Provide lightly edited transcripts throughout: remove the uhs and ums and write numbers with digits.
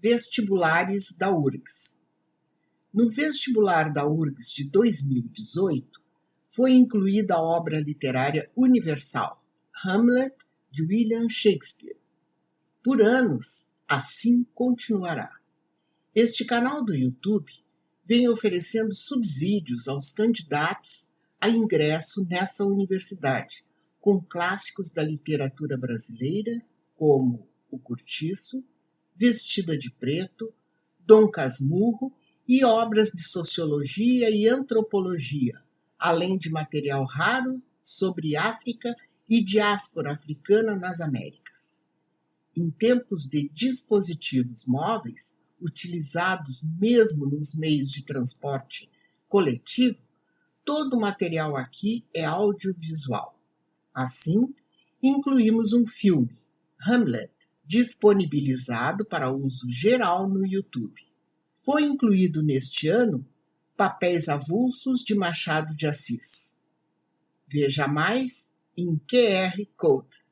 Vestibulares da URGS. No vestibular da URGS de 2018, foi incluída a obra literária universal, Hamlet, de William Shakespeare. Por anos, assim continuará. Este canal do YouTube vem oferecendo subsídios aos candidatos a ingresso nessa universidade, com clássicos da literatura brasileira, como O Cortiço, Vestida de Preto, Dom Casmurro e obras de sociologia e antropologia, além de material raro sobre África e diáspora africana nas Américas. Em tempos de dispositivos móveis, utilizados mesmo nos meios de transporte coletivo, todo o material aqui é audiovisual. Assim, incluímos um filme, Hamlet, disponibilizado para uso geral no YouTube. Foi incluído neste ano papéis avulsos de Machado de Assis. Veja mais em QR Code.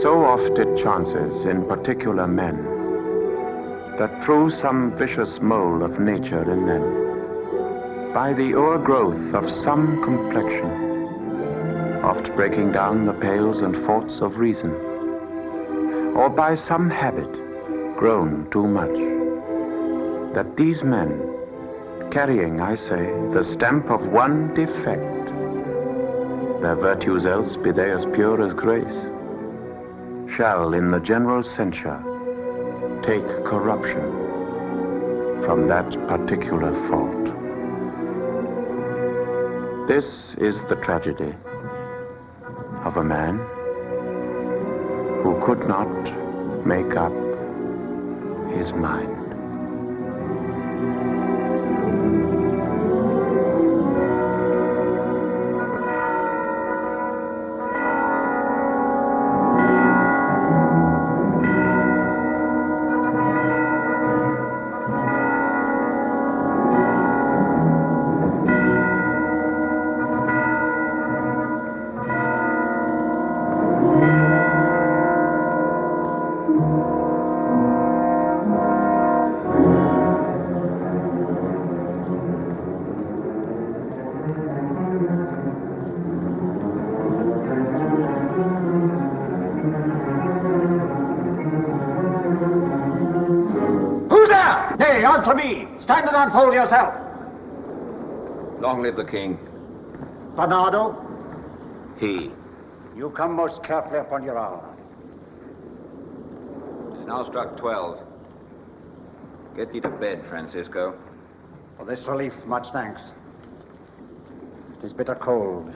So oft it chances in particular men that through some vicious mole of nature in them, by the o'ergrowth of some complexion, oft breaking down the pales and forts of reason, or by some habit grown too much, that these men, carrying, I say, the stamp of one defect, their virtues else be they as pure as grace, shall in the general censure take corruption from that particular fault. This is the tragedy of a man who could not make up his mind. answer me. Stand and unfold yourself. Long live the king. Bernardo, He. you come most carefully upon your hour. It is now struck 12. Get thee to bed, Francisco. For this relief, much thanks. It is bitter cold.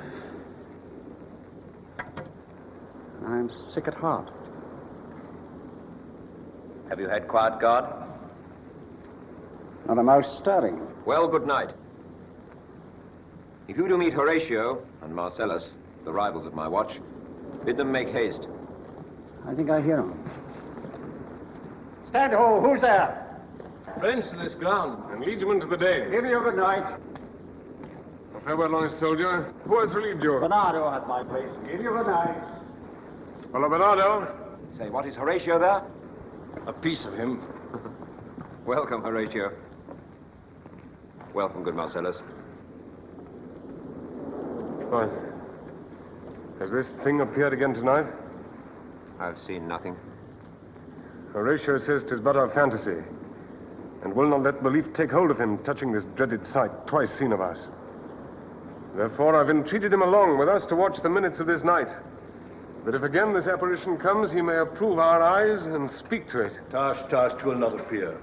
I'm sick at heart. Have you had quiet guard? Not a mouse stirring. Well, good night. If you do meet Horatio and Marcellus, the rivals of my watch, bid them make haste. I think I hear him. Stand ho, who's there? Friends to this ground, and liegemen to the day. Give you a good night. Farewell, honest soldier. Who has relieved you? Bernardo at my place. Give you a good night. Hello, Bernardo. Say, what, is Horatio there? A piece of him. Welcome, Horatio. Welcome, good Marcellus. What? Has this thing appeared again tonight? I've seen nothing. Horatio says 'tis but our fantasy, and will not let belief take hold of him, touching this dreaded sight, twice seen of us. Therefore, I've entreated him along with us to watch the minutes of this night, that if again this apparition comes, he may approve our eyes and speak to it. Tush, 'twill not appear.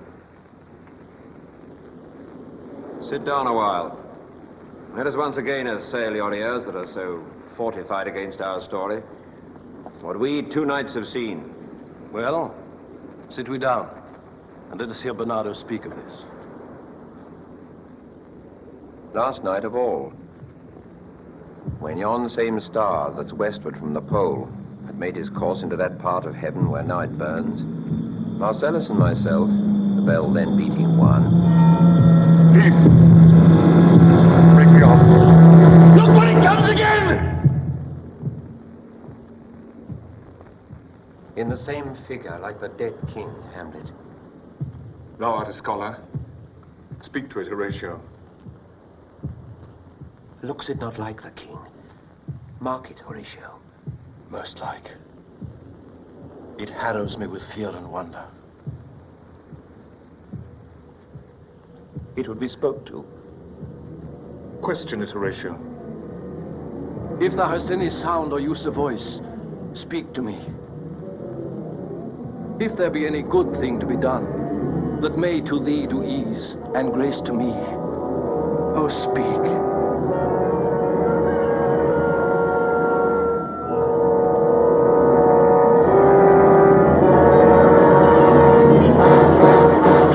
Sit down a while. Let us once again assail your ears that are so fortified against our story. What we 2 nights have seen. Well, sit we down, and let us hear Bernardo speak of this. Last night of all, when yon same star that's westward from the pole had made his course into that part of heaven where now it burns, Marcellus and myself, the bell then beating 1. Peace! Break me off. Look when it comes again! In the same figure like the dead king, Hamlet. Thou art a scholar. Speak to it, Horatio. Looks it not like the king? Mark it, Horatio. Most like. It harrows me with fear and wonder. It would be spoke to. Question it, Horatio. If thou hast any sound or use of voice, speak to me. If there be any good thing to be done, that may to thee do ease and grace to me, oh, speak.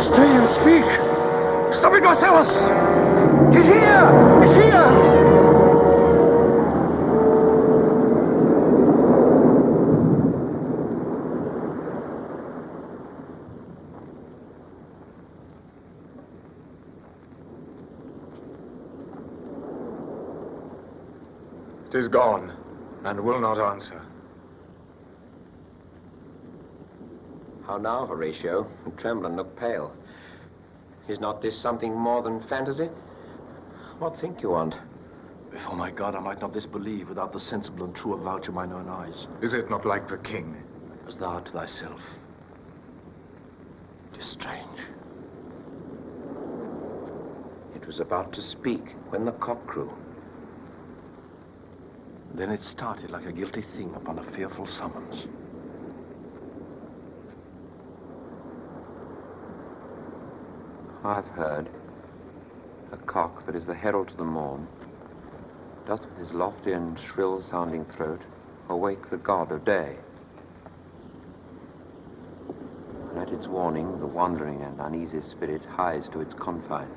Stay and speak! Stop it, Marcellus! 'Tis here! It's here! It is gone, and will not answer. How now, Horatio? You tremble and look pale. Is not this something more than fantasy? What think you on? Before my God, I might not disbelieve without the sensible and true avouch of mine own eyes. Is it not like the king? As thou to thyself. It is strange. It was about to speak when the cock crew. Then it started like a guilty thing upon a fearful summons. I've heard. A cock that is the herald to the morn doth with his lofty and shrill-sounding throat awake the god of day. And at its warning, the wandering and uneasy spirit hies to its confine.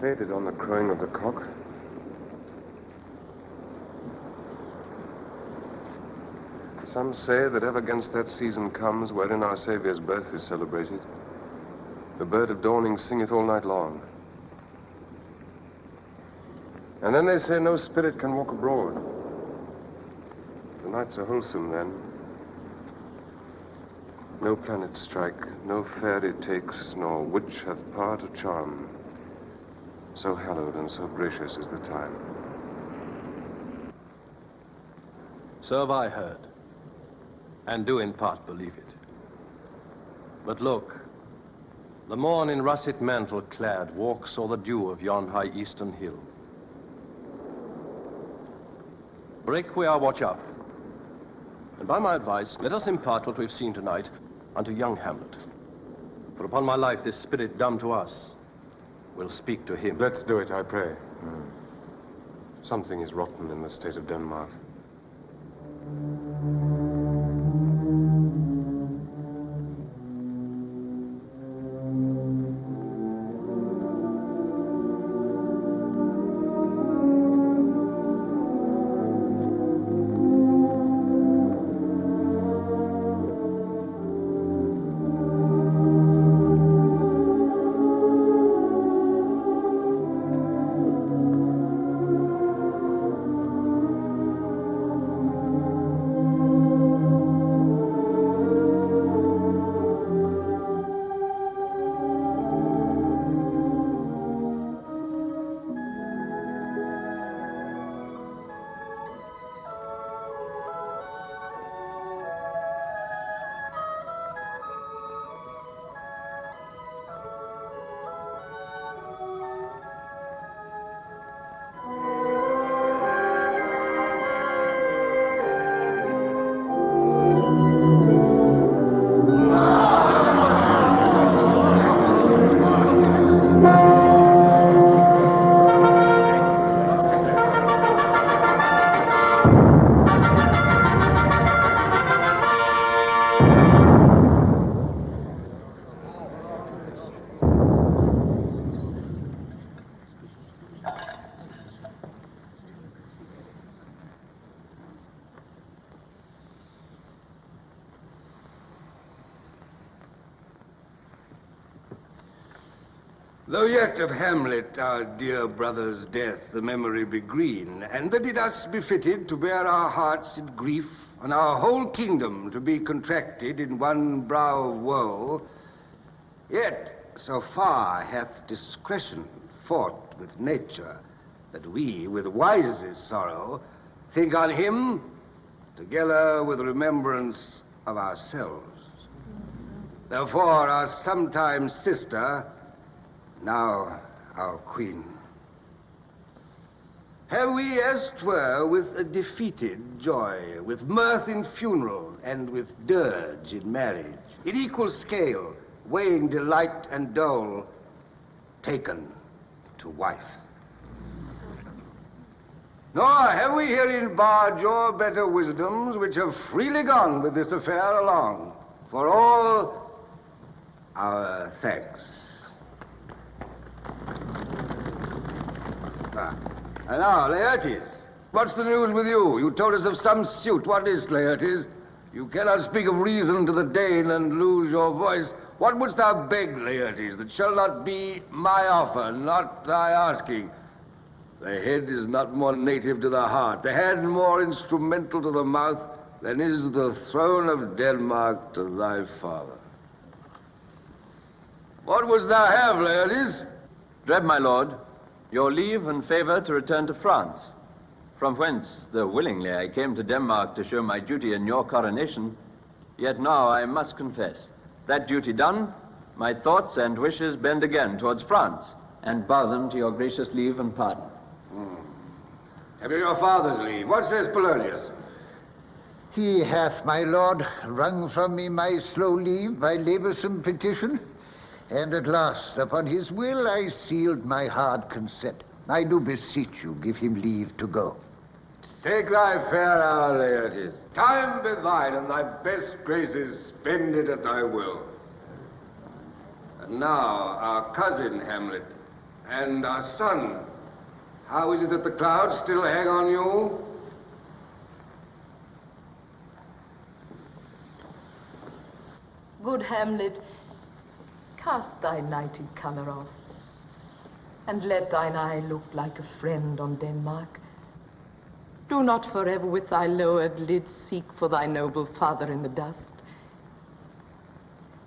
Faded on the crowing of the cock. Some say that ever against that season comes wherein our Saviour's birth is celebrated, the bird of dawning singeth all night long. And then they say no spirit can walk abroad. The nights are wholesome then. No planet strike, no fairy takes, nor witch hath power to charm. So hallowed and so gracious is the time. So have I heard, and do in part believe it. But look, the morn in russet mantle clad walks o'er the dew of yon high eastern hill. Break we our watch up, and by my advice, let us impart what we've seen tonight unto young Hamlet. For upon my life, this spirit dumb to us will speak to him. Let's do it, I pray. Something is rotten in the state of Denmark. Though yet of Hamlet, our dear brother's death, the memory be green, and that it us befitted to bear our hearts in grief, and our whole kingdom to be contracted in one brow of woe, yet so far hath discretion fought with nature, that we, with wisest sorrow, think on him, together with remembrance of ourselves. Therefore our sometime sister, now our queen, have we as 'twere with a defeated joy, with mirth in funeral, and with dirge in marriage, in equal scale, weighing delight and dole, taken to wife. Nor have we herein barred your better wisdoms, which have freely gone with this affair along, for all our thanks. And now, Laertes, what's the news with you? You told us of some suit. What is, Laertes? You cannot speak of reason to the Dane and lose your voice. What wouldst thou beg, Laertes, that shall not be my offer, not thy asking? The head is not more native to the heart, the hand more instrumental to the mouth, than is the throne of Denmark to thy father. What wouldst thou have, Laertes? Dread, my lord, your leave and favor to return to France, from whence, though willingly I came to Denmark to show my duty in your coronation, yet now I must confess, that duty done, my thoughts and wishes bend again towards France, and bow them to your gracious leave and pardon. Have you your father's leave? What says Polonius? He hath, my lord, wrung from me my slow leave by laboursome petition, and at last, upon his will, I sealed my hard consent. I do beseech you, give him leave to go. Take thy fair hour, Laertes. Time be thine, and thy best graces spend it at thy will. And now, our cousin Hamlet, and our son, how is it that the clouds still hang on you? Good Hamlet, cast thy nighted colour off, and let thine eye look like a friend on Denmark. Do not forever with thy lowered lids seek for thy noble father in the dust.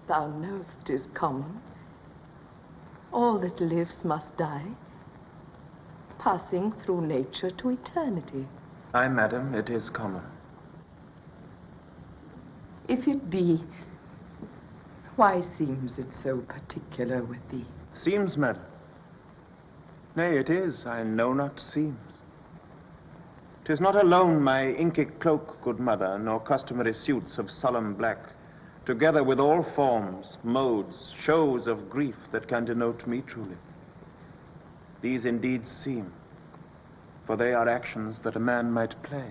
Thou know'st 'tis common. All that lives must die, passing through nature to eternity. Aye, madam, it is common. If it be, Why seems it so particular with thee? Seems, madam? Nay, it is, I know not seems. 'Tis not alone my inky cloak, good mother, nor customary suits of solemn black, together with all forms, modes, shows of grief that can denote me truly. These indeed seem, for they are actions that a man might play.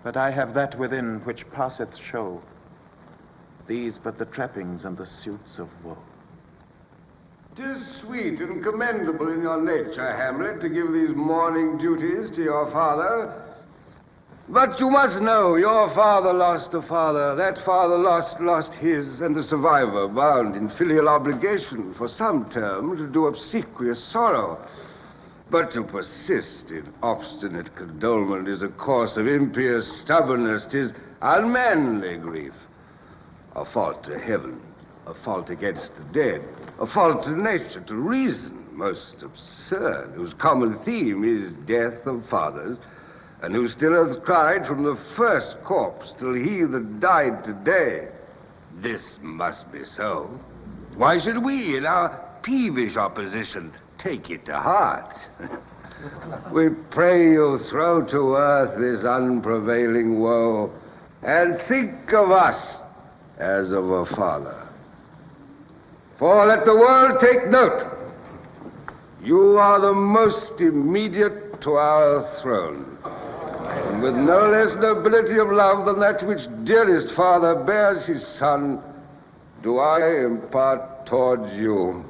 But I have that within which passeth show, these but the trappings and the suits of woe. 'Tis sweet and commendable in your nature, Hamlet, to give these mourning duties to your father. But you must know, your father lost a father, that father lost his, and the survivor bound in filial obligation for some term to do obsequious sorrow. But to persist in obstinate condolement is a course of impious stubbornness. 'Tis unmanly grief, a fault to heaven, a fault against the dead, a fault to nature, to reason, most absurd, whose common theme is death of fathers, and who still hath cried from the first corpse till he that died today, this must be so. Why should we, in our peevish opposition, take it to heart? We pray you throw to earth this unprevailing woe, and think of us as of a father. For let the world take note, you are the most immediate to our throne, and with no less nobility of love than that which dearest father bears his son, do I impart towards you.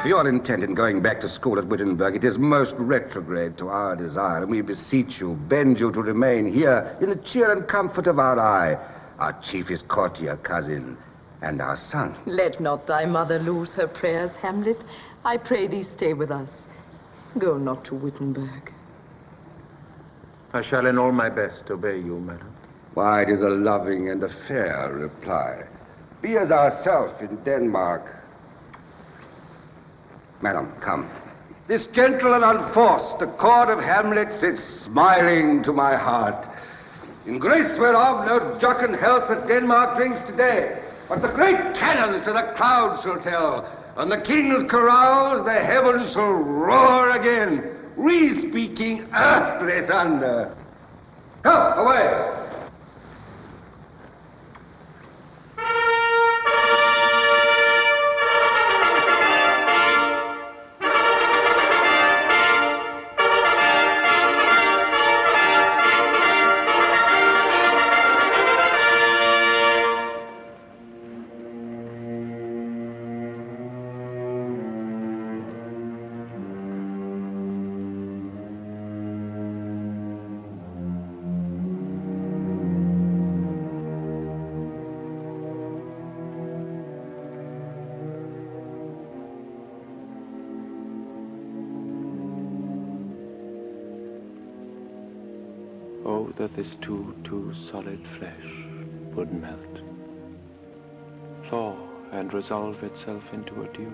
Your intent in going back to school at Wittenberg, it is most retrograde to our desire, and we beseech you, bend you to remain here in the cheer and comfort of our eye, our chiefest courtier cousin, and our son. Let not thy mother lose her prayers, Hamlet. I pray thee stay with us. Go not to Wittenberg. I shall in all my best obey you, madam. Why, it is a loving and a fair reply. Be as ourself in Denmark. Madam, come. This gentle and unforced accord of Hamlet sits smiling to my heart. In grace whereof no jocund health that Denmark drinks today, but the great cannons to the clouds shall tell, and the king's carouse the heavens shall roar again, re-speaking earthly thunder. Come, away! Oh, that this too solid flesh would melt, thaw, and resolve itself into a dew.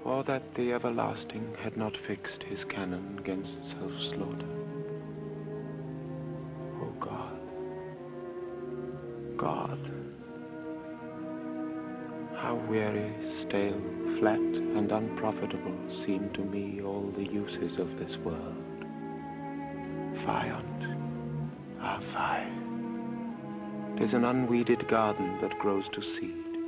Or that the everlasting had not fixed his cannon against self-slaughter. Oh, God, God, how weary, stale, flat, and unprofitable seem to me all the uses of this world. Fie on't, ah, fie. 'Tis an unweeded garden that grows to seed.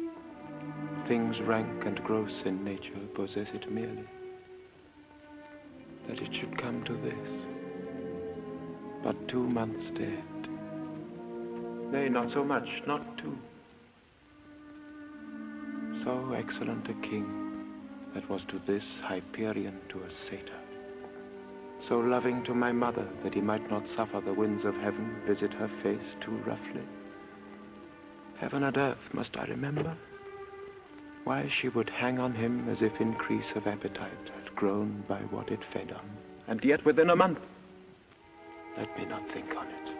Things rank and gross in nature possess it merely. That it should come to this, but 2 months dead. Nay, not so much, not 2. So excellent a king that was to this Hyperion to a satyr. So loving to my mother that he might not suffer the winds of heaven visit her face too roughly. Heaven and earth must I remember? Why she would hang on him as if increase of appetite had grown by what it fed on, and yet within a month. Let me not think on it.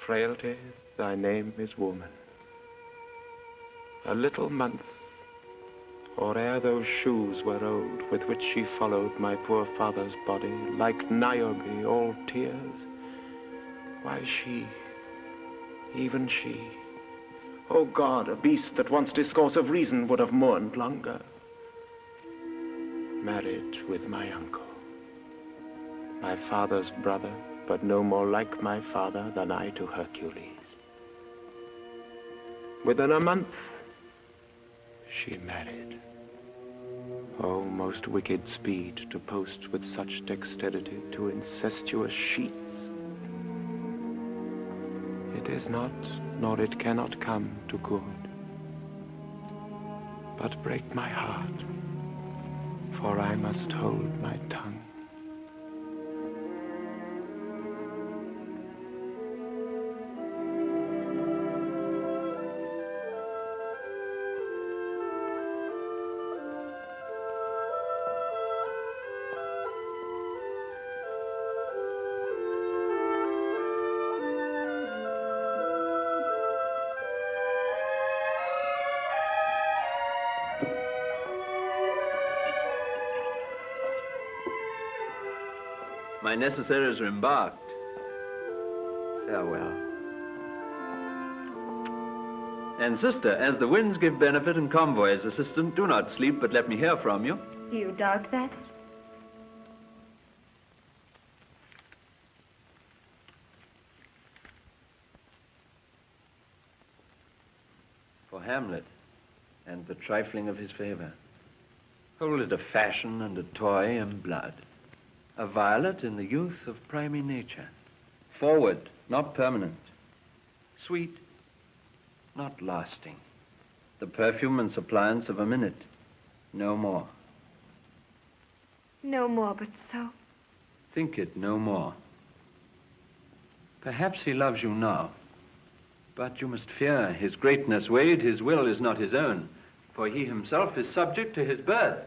Frailty, thy name is woman. A little month, or ere those shoes were old with which she followed my poor father's body, like Niobe, all tears. Why she, even she, O God, a beast that once discourse of reason would have mourned longer, married with my uncle, my father's brother, but no more like my father than I to Hercules. Within a month, she married. O most wicked speed to post with such dexterity to incestuous sheets. It is not, nor it cannot come to good, but break my heart, for I must hold my tongue. My necessaries are embarked. Farewell. And sister, as the winds give benefit and convoys assistance, do not sleep, but let me hear from you. Do you doubt that? For Hamlet and the trifling of his favor. Hold it a fashion and a toy in blood. A violet in the youth of primy nature. Forward, not permanent. Sweet, not lasting. The perfume and suppliance of a minute. No more. No more, but so. Think it no more. Perhaps he loves you now. But you must fear his greatness weighed, his will is not his own. For he himself is subject to his birth.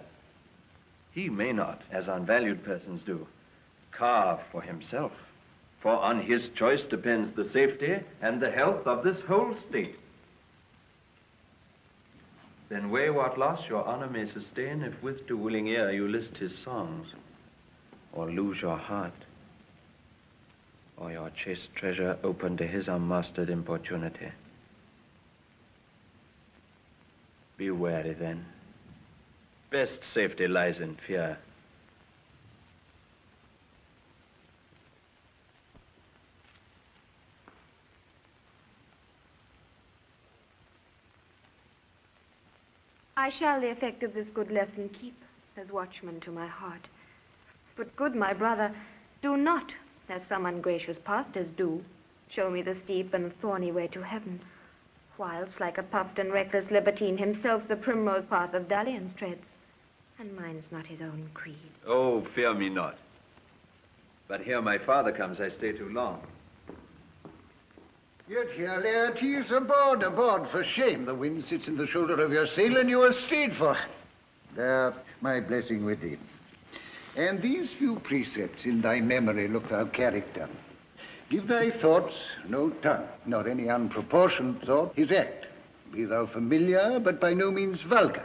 He may not, as unvalued persons do, carve for himself. For on his choice depends the safety and the health of this whole state. Then weigh what loss your honor may sustain if with too willing ear you list his songs, or lose your heart, or your chaste treasure open to his unmastered importunity. Be wary then. Best safety lies in fear. I shall the effect of this good lesson keep, as watchman to my heart. But good my brother, do not, as some ungracious pastors do, show me the steep and thorny way to heaven, whilst like a puffed and reckless libertine himself the primrose path of dalliance treads. And mine's not his own creed. Oh, fear me not. But here my father comes, I stay too long. Yet here, Laertes, aboard, for shame. The wind sits in the shoulder of your sail, and you are stayed for. There, my blessing with thee. And these few precepts in thy memory look thou character. Give thy thoughts no tongue, nor any unproportioned thought his act. Be thou familiar, but by no means vulgar.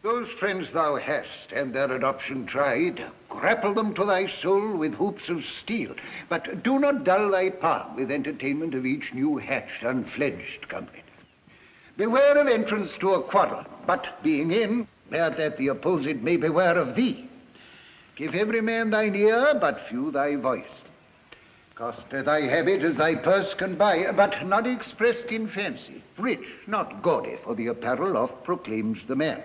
Those friends thou hast, and their adoption tried, grapple them to thy soul with hoops of steel, but do not dull thy palm with entertainment of each new hatched, unfledged company. Beware of entrance to a quarrel, but being in, that the opposed may beware of thee. Give every man thine ear, but few thy voice. Cost thy habit as thy purse can buy, but not expressed in fancy. Rich, not gaudy, for the apparel oft proclaims the man.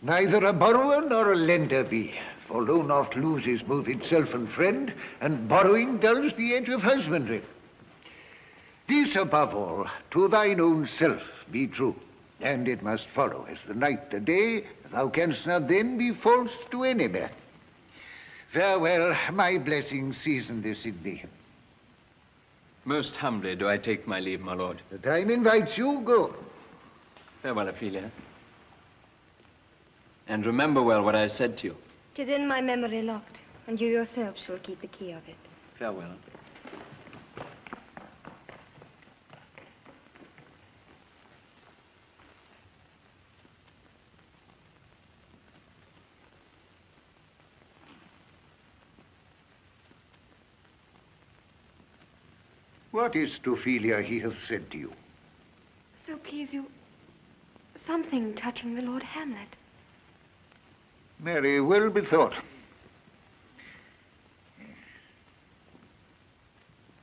Neither a borrower nor a lender be, for loan oft loses both itself and friend, and borrowing dulls the edge of husbandry. This above all, to thine own self be true, and it must follow as the night the day, thou canst not then be false to any man. Farewell, my blessing season this in thee. Most humbly do I take my leave, my lord. The time invites you, go. Farewell, Ophelia. And remember well what I said to you. 'Tis in my memory locked, and you yourself shall keep the key of it. Farewell. What is it, Ophelia, he hath said to you? So please you, something touching the Lord Hamlet. Mary, well bethought.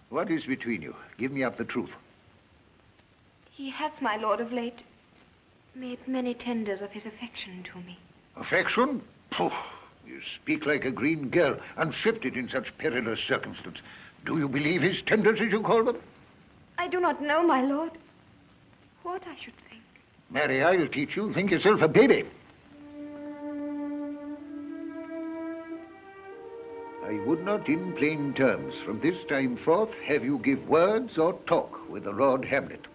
What is between you? Give me up the truth. He hath, my lord, of late made many tenders of his affection to me. Affection? Pooh! You speak like a green girl, unshifted in such perilous circumstance. Do you believe his tenders, as you call them? I do not know, my lord, what I should think. Mary, I'll teach you. Think yourself a baby. I would not, in plain terms, from this time forth, have you give words or talk with the Lord Hamlet.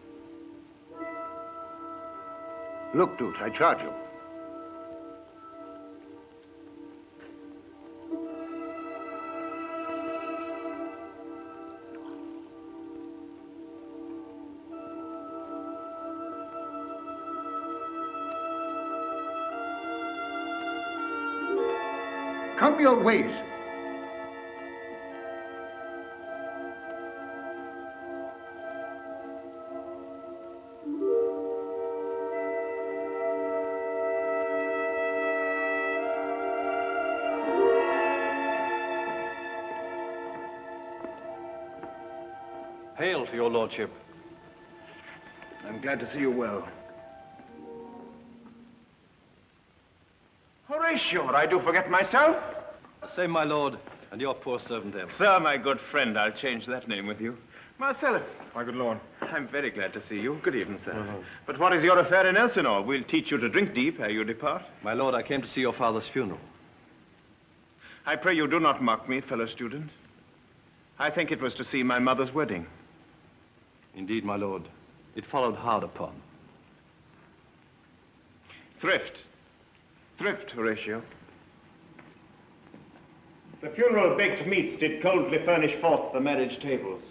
Look to it, I charge you. Come your ways. Hail to your lordship. I'm glad to see you well. Horatio, I do forget myself. Same, my lord, and your poor servant Em. Sir, my good friend, I'll change that name with you. Marcellus, my good lord. I'm very glad to see you. Good evening, sir. But what is your affair in Elsinore? We'll teach you to drink deep ere you depart. My lord, I came to see your father's funeral. I pray you do not mock me, fellow student. I think it was to see my mother's wedding. Indeed, my lord, it followed hard upon. Thrift, Horatio. The funeral baked meats did coldly furnish forth the marriage tables.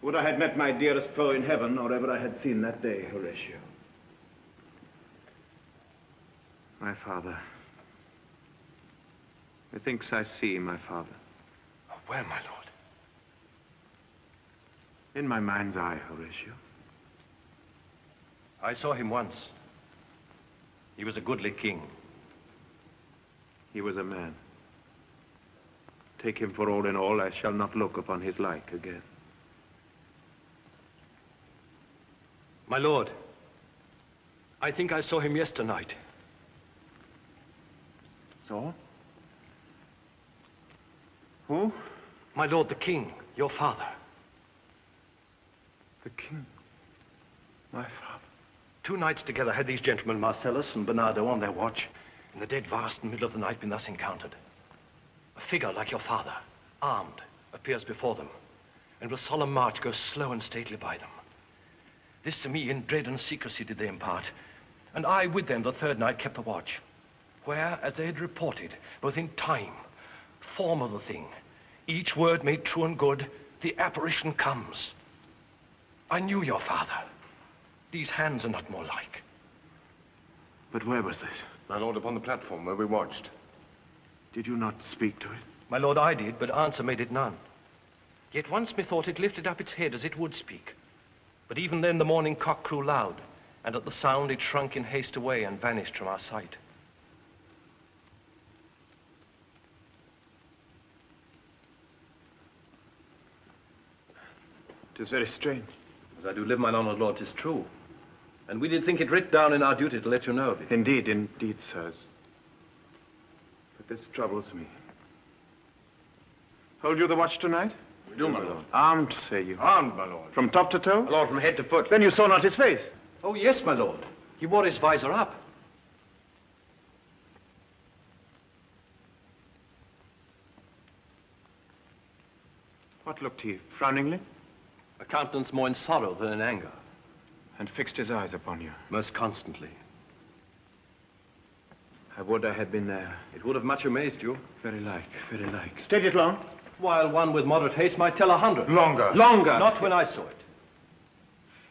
Would I had met my dearest foe in heaven, or ever I had seen that day, Horatio. My father. Methinks I see my father. Where, my lord? In my mind's eye, Horatio. I saw him once. He was a goodly king. He was a man. Take him for all in all, I shall not look upon his like again. My lord, I think I saw him yesternight. So? Who? My lord, the king, your father. The king? My father? 2 nights together had these gentlemen, Marcellus and Bernardo, on their watch, in the dead vast middle of the night been thus encountered. A figure like your father, armed, appears before them, and with solemn march goes slow and stately by them. This to me in dread and secrecy did they impart, and I with them the 3rd night kept the watch, where, as they had reported, both in time, form of the thing, each word made true and good, the apparition comes. I knew your father. These hands are not more like. But where was this? My lord, upon the platform where we watched. Did you not speak to it? My lord, I did, but answer made it none. Yet once methought it lifted up its head as it would speak. But even then the morning cock crew loud, and at the sound it shrunk in haste away and vanished from our sight. It is very strange. As I do live, my honored lord, 'tis true. And we did think it writ down in our duty to let you know of it. Indeed, sirs. But this troubles me. Hold you the watch tonight? We do, my lord. Armed, say you? Armed, my lord. From top to toe? My lord, from head to foot. Then you saw not his face? Oh, yes, my lord. He wore his visor up. What looked he? Frowningly? A countenance more in sorrow than in anger. And fixed his eyes upon you? Most constantly. I would I had been there. It would have much amazed you. Very like, very like. Stayed it long? While one with moderate haste might tell 100. Longer. Longer? Not when I saw it.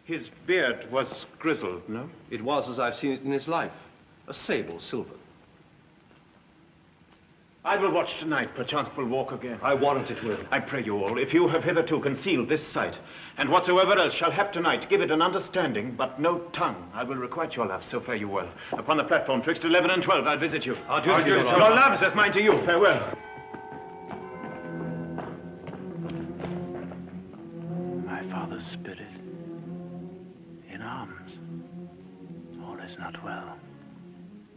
His beard was grizzled, no? It was as I've seen it in his life. A sable silver. I will watch tonight. Perchance will walk again. I warrant it will. I pray you all, if you have hitherto concealed this sight, and whatsoever else shall hap tonight, give it an understanding, but no tongue. I will requite your love, so fare you well. Upon the platform, twixt 11 and 12, I'll visit you. Adieu, Your loves as mine to you. Farewell. My father's spirit, in arms. All is not well.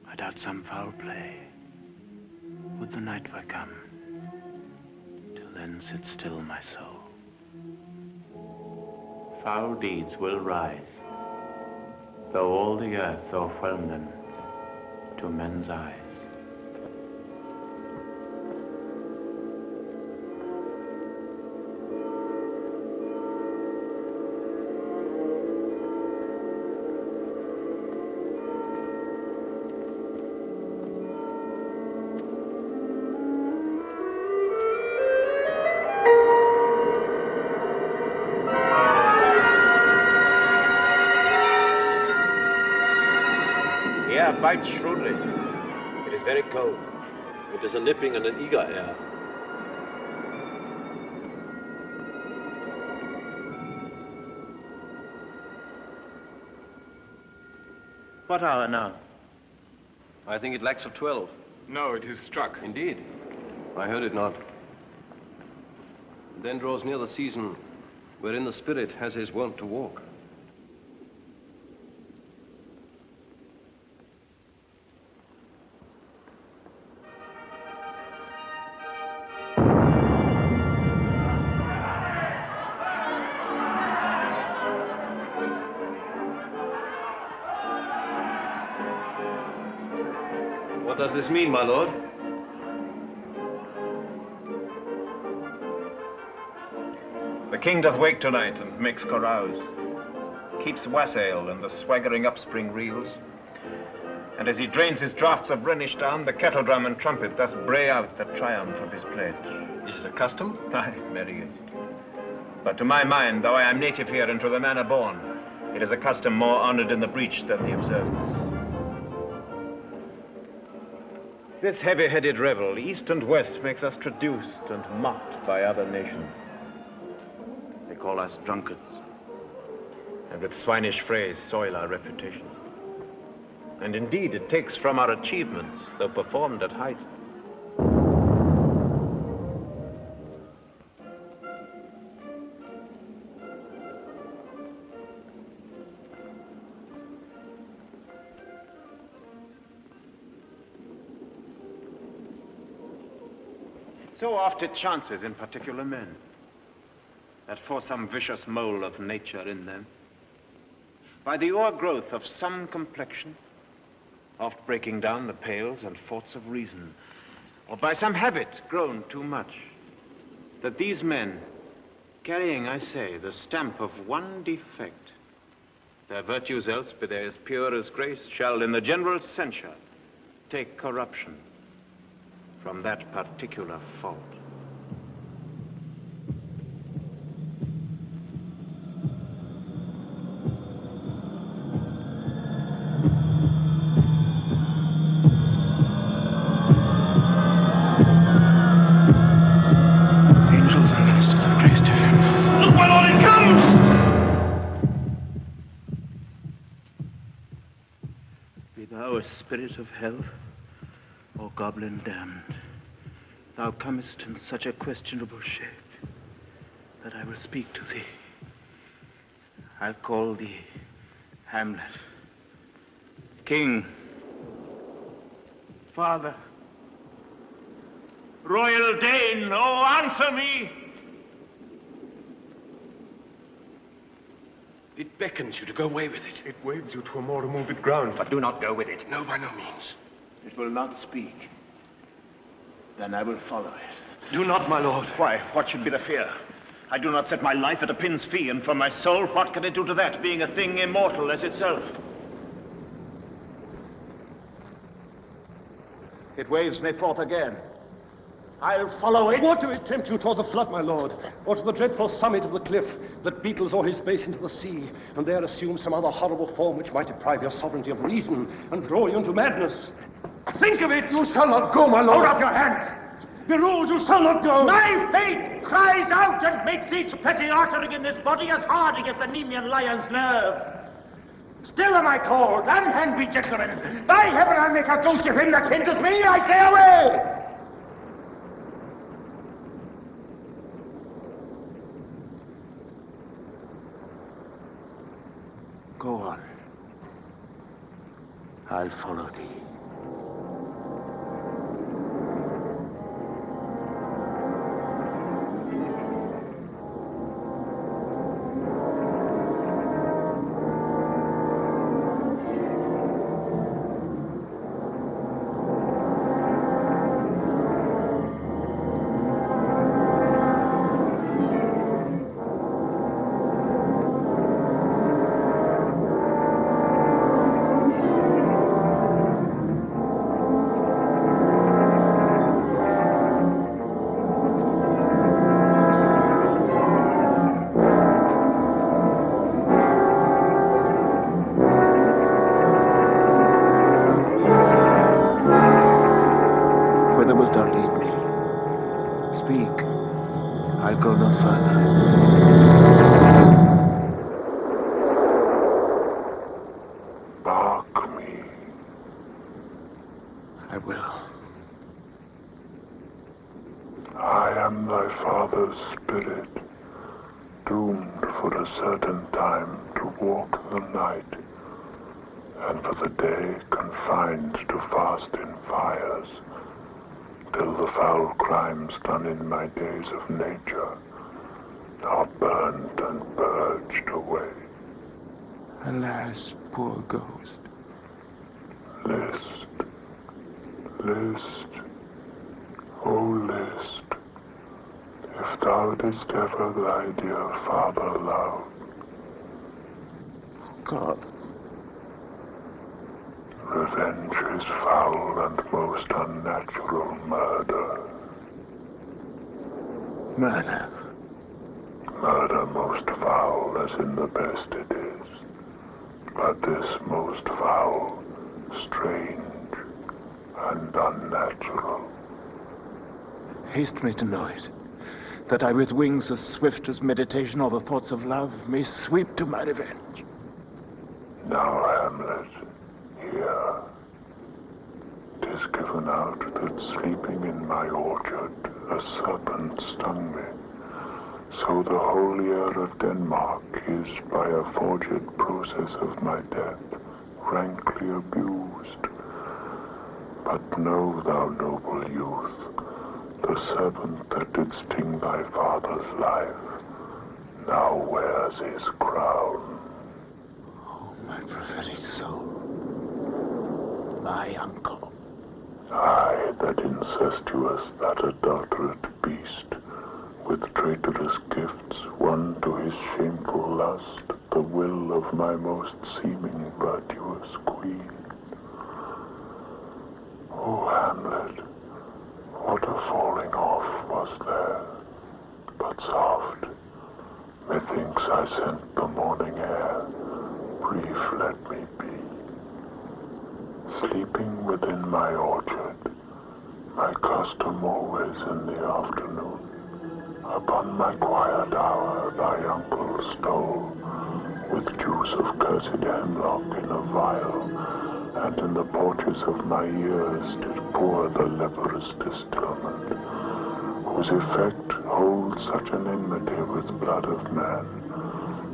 I doubt some foul play. Would the night were come. Till then sit still, my soul. Foul deeds will rise, though all the earth o'erwhelm them to men's eyes. Bite shrewdly. It is very cold. It is a nipping and an eager air. What hour now? I think it lacks of 12. No, it is struck. Indeed. I heard it not. Then draws near the season wherein the spirit has his wont to walk. What does this mean, my lord? The king doth wake tonight and makes carouse, keeps wassail and the swaggering upspring reels, and as he drains his draughts of Rhenish down, the kettle drum and trumpet thus bray out the triumph of his pledge. Is it a custom? Aye, merry is it. But to my mind, though I am native here and to the manor born, it is a custom more honored in the breach than the observance. This heavy-headed revel, east and west, makes us traduced and mocked by other nations. They call us drunkards, and with swinish phrase soil our reputation. And indeed, it takes from our achievements, though performed at height. So oft it chances in particular men, that for some vicious mole of nature in them, by the o'ergrowth of some complexion, oft breaking down the pales and forts of reason, or by some habit grown too much, that these men, carrying, I say, the stamp of one defect, their virtues else be they as pure as grace, shall in the general censure take corruption from that particular fault. Angels and ministers of grace defend us. Look, my lord, it comes! Be thou a spirit of hell, or goblin damned, thou comest in such a questionable shape that I will speak to thee. I'll call thee Hamlet, King, Father, Royal Dane, oh, answer me! It beckons you to go away with it. It wades you to a more removed ground. But do not go with it. No, by no means. It will not speak. Then I will follow it. Do not, my lord. Why, what should be the fear? I do not set my life at a pin's fee, and for my soul, what can it do to that, being a thing immortal as itself? It waves me forth again. I'll follow it. What do it tempt you toward the flood, my lord? Or to the dreadful summit of the cliff that beetles o'er his base into the sea, and there assume some other horrible form which might deprive your sovereignty of reason and draw you into madness? Think of it! You shall not go, my lord! Hold up your hands! Behold, you shall not go! My fate cries out and makes each petty artery in this body as hardy as the Nemean lion's nerve. Still am I called, and be gentlemen. By heaven, I'll make a ghost of him that hinders me. I say away! Go on. I'll follow thee. Alas, poor ghost. List, oh list, if thou didst ever thy dear father love. God. Revenge is foul and most unnatural murder. Murder. Murder most foul as in the best it is. But this most foul, strange, and unnatural. Haste me to know it, that I with wings as swift as meditation or the thoughts of love may sweep to my revenge. Now, Hamlet, hear. 'Tis given out that sleeping in my orchard a serpent stung me. So the holy air of Denmark is, by a forged process of my death, rankly abused. But know thou, noble youth, the serpent that did sting thy father's life now wears his crown. Oh, my prophetic soul, my uncle. I, that incestuous, that adulterate beast, with traitorous gifts won to his shameful lust the will of my most seeming virtuous queen. O Hamlet, what a falling off was there, but soft. Methinks I scent the morning air, brief let me be. Sleeping within my orchard, my custom always in the afternoon, upon my quiet hour thy uncle stole, with juice of cursed hemlock in a vial, and in the porches of my ears did pour the leprous distilment, whose effect holds such an enmity with blood of man,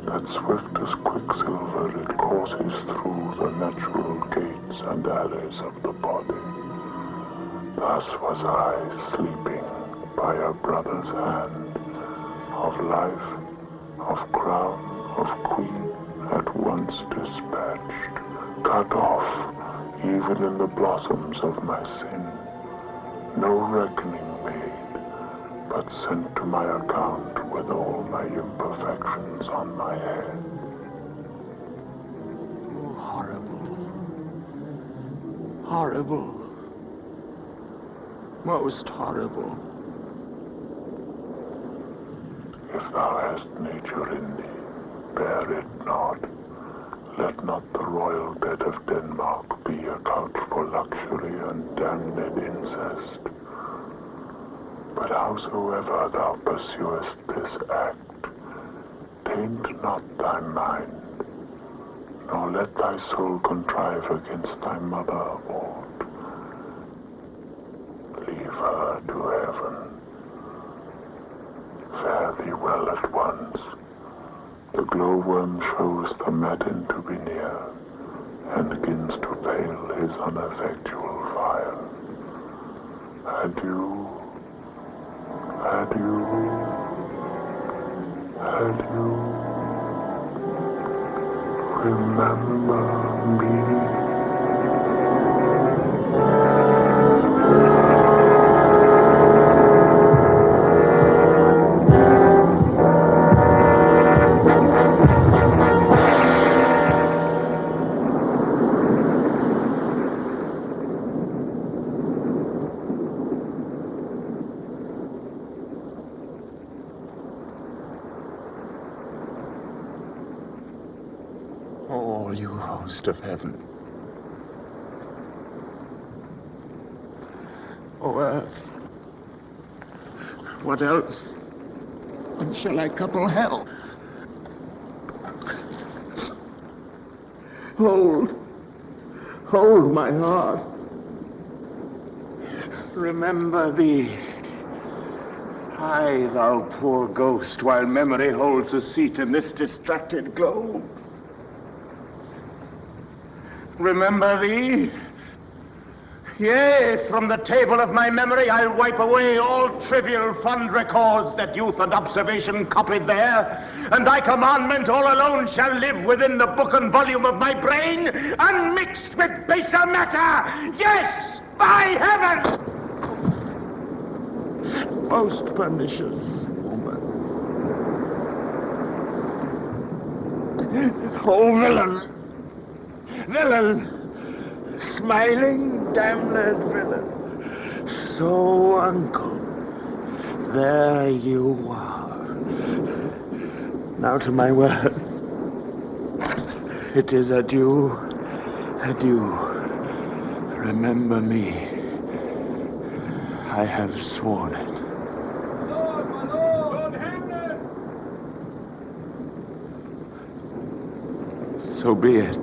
that swift as quicksilver it courses through the natural gates and alleys of the body. Thus was I sleeping by a brother's hand, of life, of crown, of queen, at once dispatched, cut off, even in the blossoms of my sin, no reckoning made, but sent to my account with all my imperfections on my head. Oh, horrible, horrible, most horrible. If thou hast nature in thee, bear it not, Let not the royal bed of Denmark be a couch for luxury and damned incest. But howsoever thou pursuest this act, taint not thy mind, nor let thy soul contrive against thy mother aught. Leave her to heaven. Fare thee well at once. The glowworm shows the matin to be near, and begins to pale his ineffectual fire. Adieu, adieu, adieu. Remember me. Of heaven. O earth, what else? When shall I couple hell? Hold my heart. Remember thee. Aye, thou poor ghost, while memory holds a seat in this distracted globe. Remember thee? Yea, from the table of my memory I'll wipe away all trivial fond records that youth and observation copied there, and thy commandment all alone shall live within the book and volume of my brain, unmixed with baser matter. Yes, by heaven! Most pernicious woman. Oh, villain! Villain! Smiling, damned villain. So, uncle, there you are. Now to my word. It is adieu, adieu. Remember me. I have sworn it. My Lord Hamlet! So be it.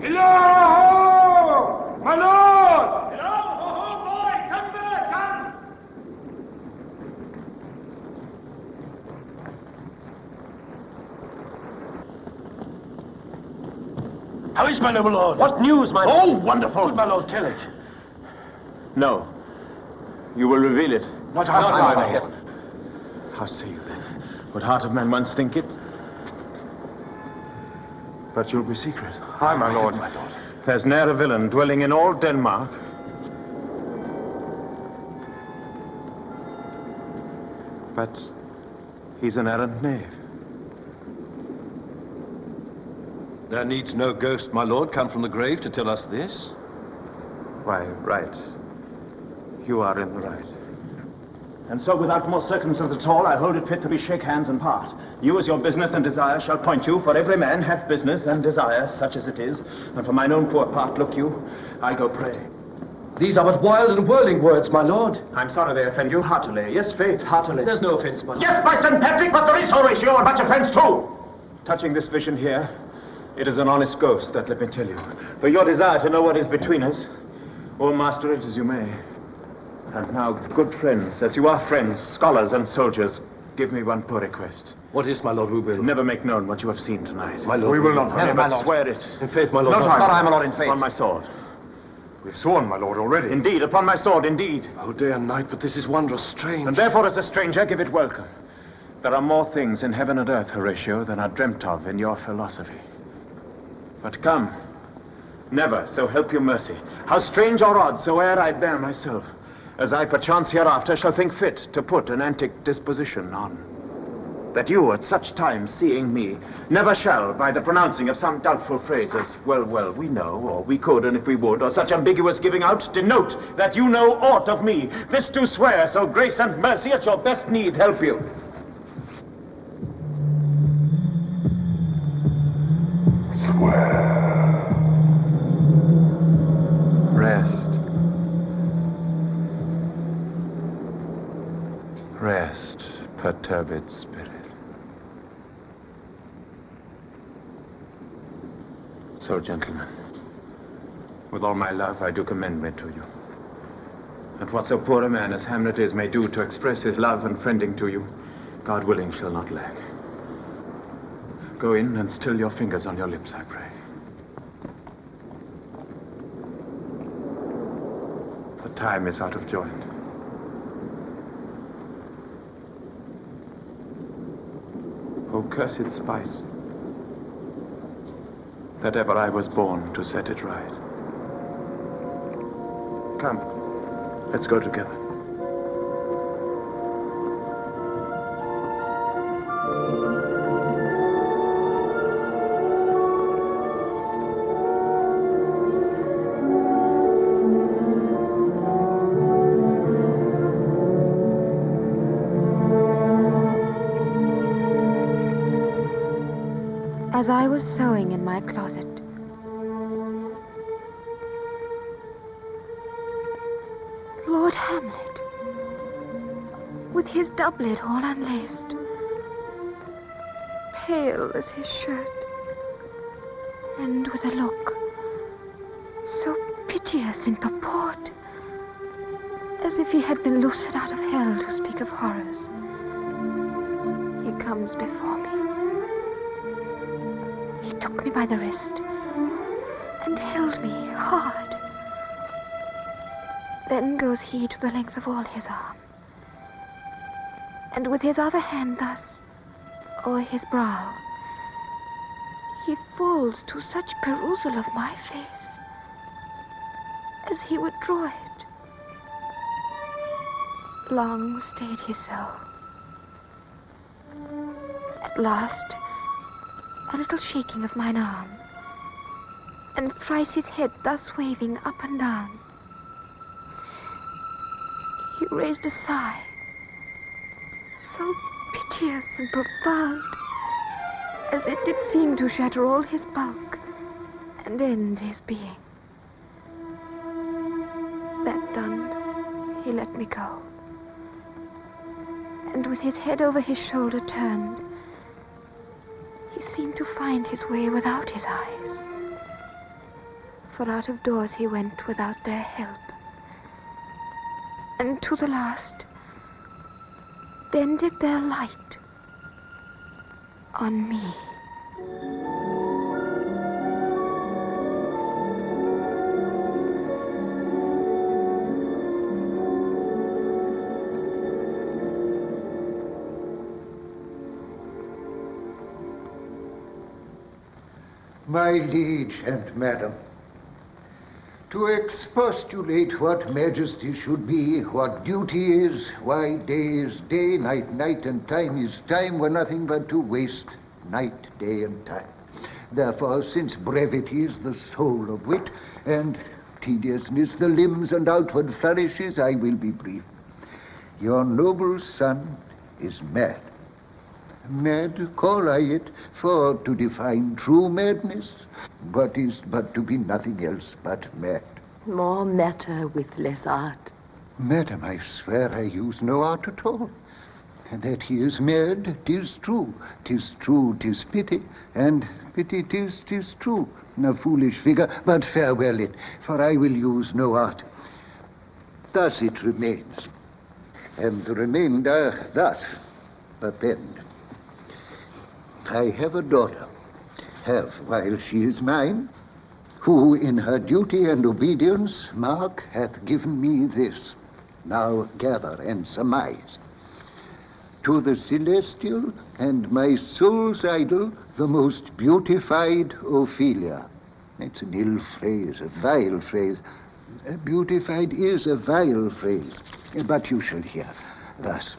Hello! My Lord! Hello! Ho, boy! Come back! Come! How is my noble lord? What news, my lord? Oh, wonderful! Would my lord tell it? No. You will reveal it. Not I, my lord. How say you then? Would heart of man once think it? But you'll be secret. Aye, my lord. My lord. There's ne'er a villain dwelling in all Denmark. But he's an errant knave. There needs no ghost, my lord, come from the grave to tell us this. Why, right. You are in the right. And so, without more circumstance at all, I hold it fit to be shake hands and part. You, as your business and desire, shall point you, for every man hath business and desire, such as it is. And for mine own poor part, look you, I go pray. These are but wild and whirling words, my lord. I'm sorry they offend you, heartily. Yes, faith, heartily. There's no offence, my lord. Yes, by St. Patrick, but there is, Horatio, and much offence too. Touching this vision here, it is an honest ghost, that let me tell you. For your desire to know what is between us, or master it as you may. And now, good friends, as you are friends, scholars and soldiers, give me one poor request. What is, my lord? We will. Never make known what you have seen tonight. My lord. We will not. Never, my lord. Swear it. In faith, my lord. Not I, my lord, in faith. On my sword. We've sworn, my lord, already. Indeed, upon my sword, indeed. Oh, day and night, but this is wondrous strange. And therefore, as a stranger, give it welcome. There are more things in heaven and earth, Horatio, than are dreamt of in your philosophy. But come. Never, so help you mercy. How strange or odd soe'er I bear myself, as I perchance hereafter shall think fit to put an antic disposition on, that you at such times seeing me never shall, by the pronouncing of some doubtful phrase as well, we know, or we could, and if we would, or such ambiguous giving out, denote that you know aught of me. This do swear, so grace and mercy at your best need help you. turbid spirit. So, gentlemen, with all my love, I do commend me to you. And what so poor a man as Hamlet is may do to express his love and friending to you, God willing shall not lack. Go in and still your fingers on your lips, I pray. The time is out of joint. O cursed spite, that ever I was born to set it right. Come, let's go together. As I was sewing in my closet, Lord Hamlet, with his doublet all unlaced, pale as his shirt, and with a look so piteous in purport, as if he had been loosed out of hell to speak of horrors, he comes before me. He took me by the wrist and held me hard. Then goes he to the length of all his arm, and with his other hand thus o'er his brow, he falls to such perusal of my face as he would draw it. Long stayed he so. At last, a little shaking of mine arm, and thrice his head thus waving up and down, he raised a sigh, so piteous and profound, as it did seem to shatter all his bulk and end his being. That done, he let me go, and with his head over his shoulder turned, he seemed to find his way without his eyes, for out of doors he went without their help, and to the last bended their light on me. My liege and madam, to expostulate what majesty should be, what duty is, why day is day, night, and time is time, were nothing but to waste night, day, and time. Therefore, since brevity is the soul of wit, and tediousness the limbs and outward flourishes, I will be brief. Your noble son is mad. Mad, call I it, for to define true madness, but is but to be nothing else but mad. More matter with less art. Madam, I swear I use no art at all. And that he is mad, 'tis true. 'Tis true, 'tis pity, and pity 'tis true. A foolish figure, but farewell it, for I will use no art. Thus it remains, and the remainder thus append. I have a daughter, while she is mine, who in her duty and obedience, mark, hath given me this. Now gather and surmise. To the celestial and my soul's idol, the most beautified Ophelia. It's an ill phrase, a vile phrase. Beautified is a vile phrase, but you shall hear. Thus,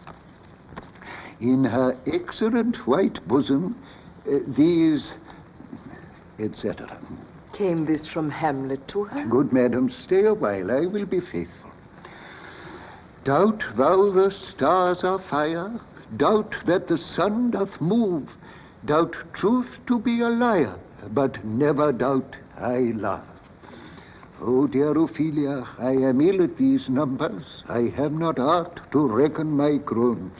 in her excellent white bosom, these, etc. Came this from Hamlet to her? Good madam, stay a while, I will be faithful. Doubt thou the stars are fire, doubt that the sun doth move, doubt truth to be a liar, but never doubt I love. Oh, dear Ophelia, I am ill at these numbers, I have not art to reckon my groans.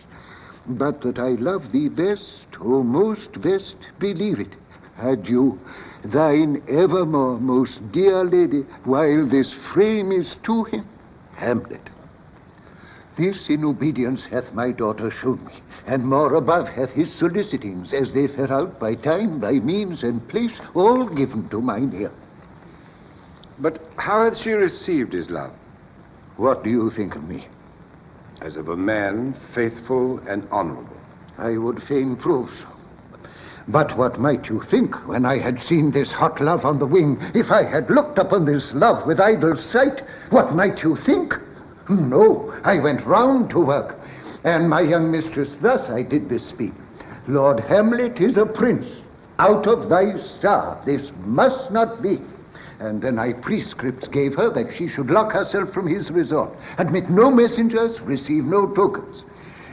but that I love thee best, O most best, believe it. Adieu, thine evermore, most dear lady, while this frame is to him, Hamlet. This in obedience hath my daughter shown me, and more above hath his solicitings, as they fare out by time, by means, and place, all given to mine ear. But how hath she received his love? What do you think of me? As of a man faithful and honorable. I would fain prove so. But what might you think when I had seen this hot love on the wing? If I had looked upon this love with idle sight, what might you think? No, I went round to work, and my young mistress thus I did bespeak. Lord Hamlet is a prince. Out of thy star this must not be. And then I prescripts gave her that she should lock herself from his resort, admit no messengers, receive no tokens.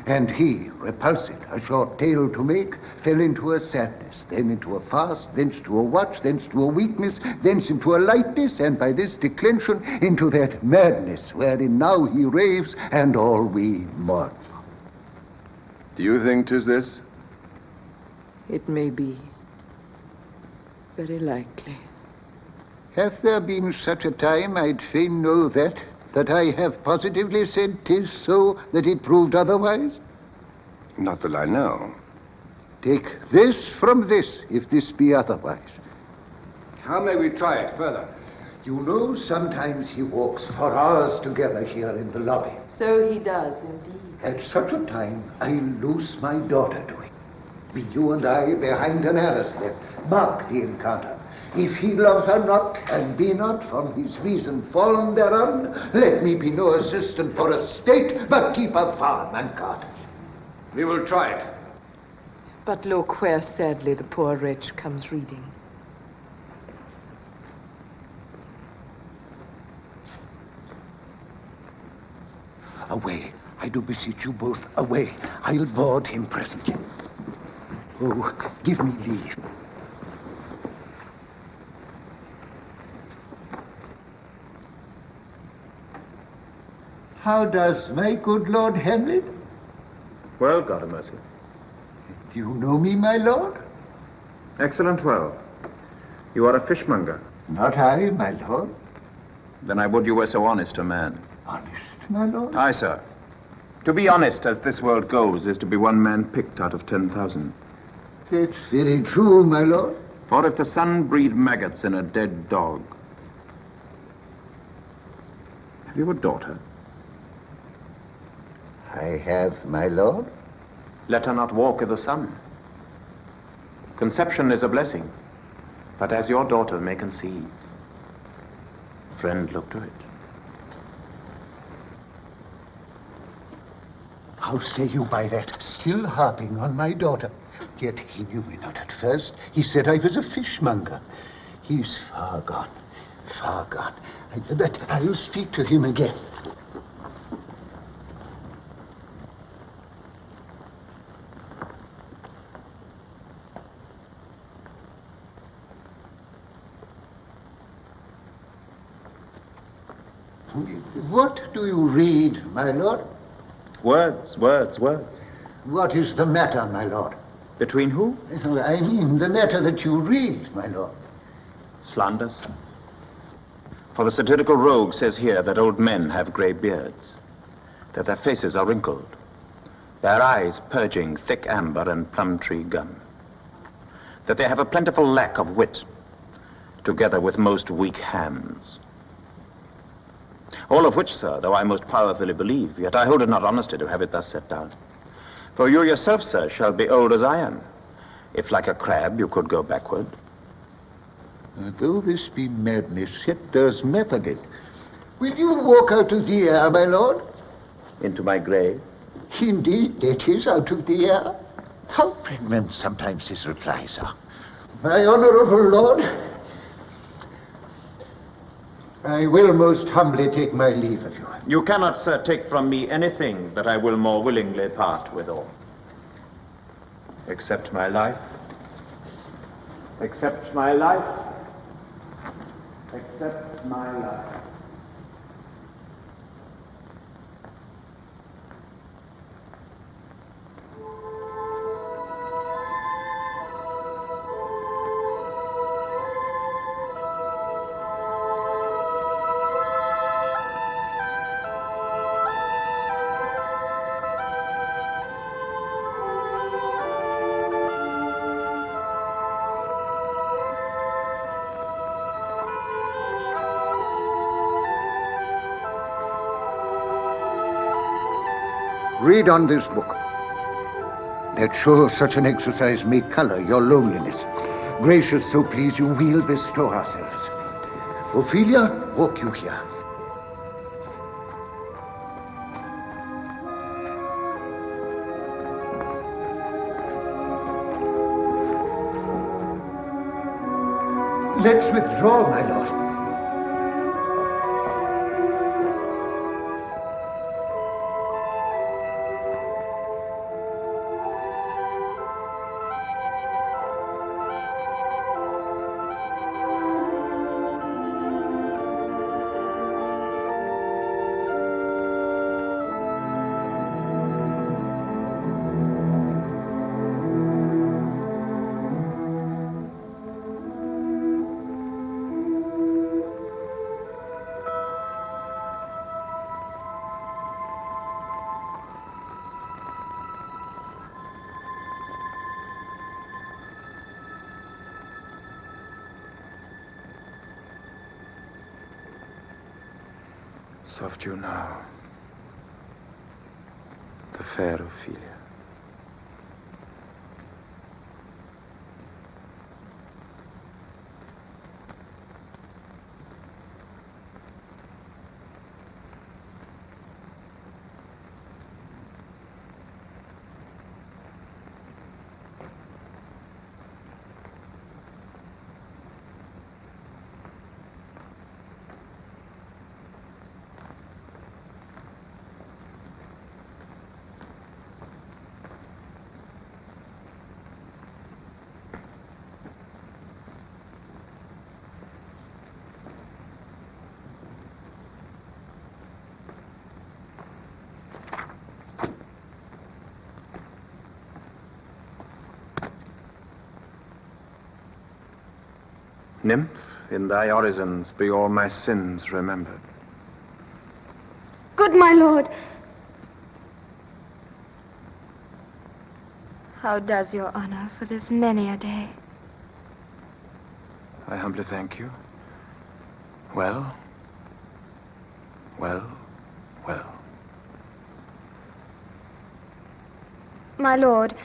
And he, repulsed, a short tale to make, fell into a sadness, then into a fast, thence to a watch, thence to a weakness, thence into a lightness, and by this declension into that madness wherein now he raves, and all we mourn. Do you think 'tis this? It may be. Very likely. Hath there been such a time, I'd fain know that I have positively said 'tis so, that it proved otherwise? Not that I know. Take this from this, if this be otherwise. How may we try it further? You know, sometimes he walks for hours together here in the lobby. So he does, indeed. At such a time, I loose my daughter to him. Be you and I behind an arras then. Mark the encounter. If he love her not, and be not from his reason fallen thereon, let me be no assistant for a state, but keep a farm and cottage. We will try it. But look where sadly the poor wretch comes reading. Away, I do beseech you both, away. I'll board him presently. Oh, give me leave. How does my good Lord Hamlet? Well, God have mercy. Do you know me, my lord? Excellent well. You are a fishmonger. Not I, my lord. Then I would you were so honest a man. Honest, my lord? Aye, sir. To be honest, as this world goes, is to be one man picked out of 10,000. That's very true, my lord. For if the sun breed maggots in a dead dog... Have you a daughter? I have, my lord. Let her not walk with the sun. Conception is a blessing, but as your daughter may conceive, friend, look to it. How say you by that? Still harping on my daughter. Yet he knew me not at first. He said I was a fishmonger. He's far gone, far gone. I'll speak to him again. What do you read, my lord? Words, words, words. What is the matter, my lord? Between who? I mean the matter that you read, my lord. Slander, sir. For the satirical rogue says here that old men have grey beards, that their faces are wrinkled, their eyes purging thick amber and plum-tree gum, that they have a plentiful lack of wit, together with most weak hands. All of which, sir, though I most powerfully believe, yet I hold it not honesty to have it thus set down. For you yourself, sir, shall be old as I am, if like a crab you could go backward. Though this be madness, yet there's method in it. Will you walk out of the air, my lord? Into my grave? Indeed, it is out of the air. How pregnant sometimes his replies are. My honorable lord, I will most humbly take my leave of you. You cannot, sir, take from me anything that I will more willingly part withal. Except my life. Except my life. Except my life. read on this book. That sure such an exercise may color your loneliness. Gracious, so please you, we'll bestow ourselves. Ophelia, walk you here. Let's withdraw, my lord. Soft you now, the fair Ophelia. Nymph, in thy orisons be all my sins remembered. Good my lord. How does your honor for this many a day? I humbly thank you. Well, well, well. My lord,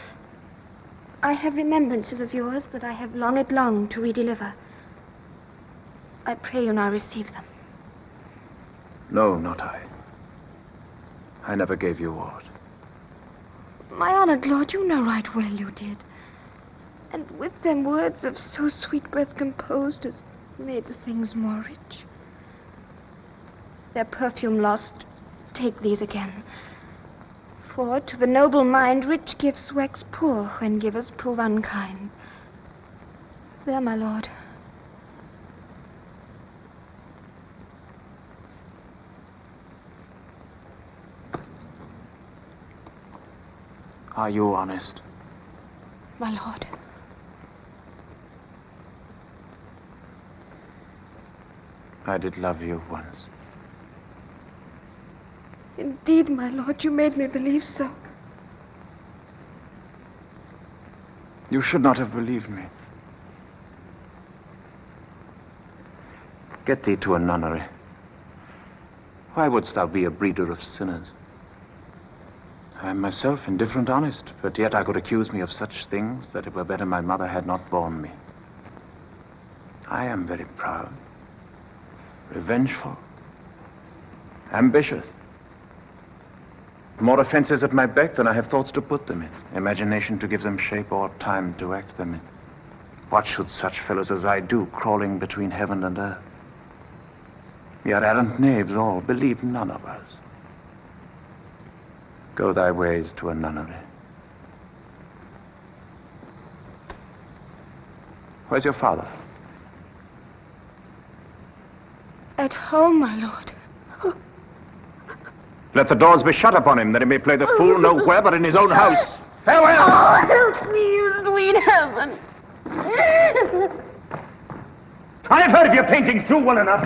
I have remembrances of yours that I have longed long to redeliver. I pray you now receive them. No, not I. I never gave you aught. My honored lord, you know right well you did. And with them words of so sweet breath composed as made the things more rich. Their perfume lost, take these again. For to the noble mind rich gifts wax poor when givers prove unkind. There, my lord. Are you honest? My lord. I did love you once. Indeed, my lord, you made me believe so. You should not have believed me. Get thee to a nunnery. Why wouldst thou be a breeder of sinners? I am myself indifferent honest, but yet I could accuse me of such things that it were better my mother had not borne me. I am very proud, revengeful, ambitious. More offenses at my beck than I have thoughts to put them in, imagination to give them shape or time to act them in. What should such fellows as I do, crawling between heaven and earth? We are arrant knaves all, believe none of us. Go thy ways to a nunnery. Where's your father? At home, my lord. Let the doors be shut upon him, that he may play the fool nowhere but in his own house. Farewell! Oh, help me, you sweet heaven. I have heard of your paintings too well enough.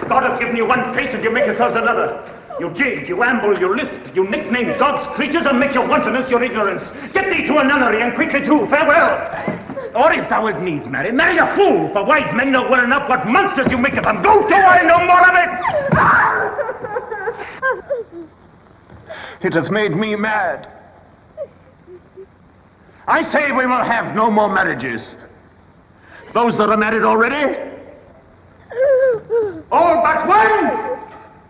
God hath given you one face and you make yourselves another. You jig, you amble, you lisp, you nickname gods, creatures, and make your wantonness your ignorance. Get thee to a nunnery, and quickly too. Farewell! Or if thou wilt needs marry, marry a fool, for wise men know well enough what monsters you make of them. Go to, I know more of it! It has made me mad. I say we will have no more marriages. Those that are married already, all but one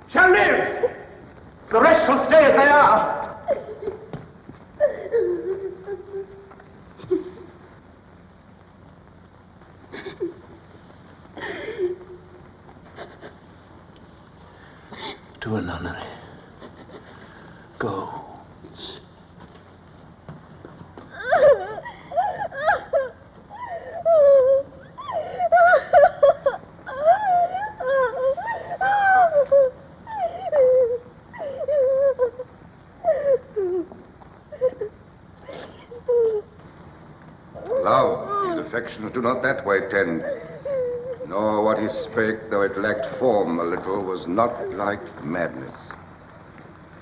shall live. The rest shall stay as they are. To a nunnery. Go. Love, his affections do not that way tend. Nor what he spake, though it lacked form a little, was not like madness.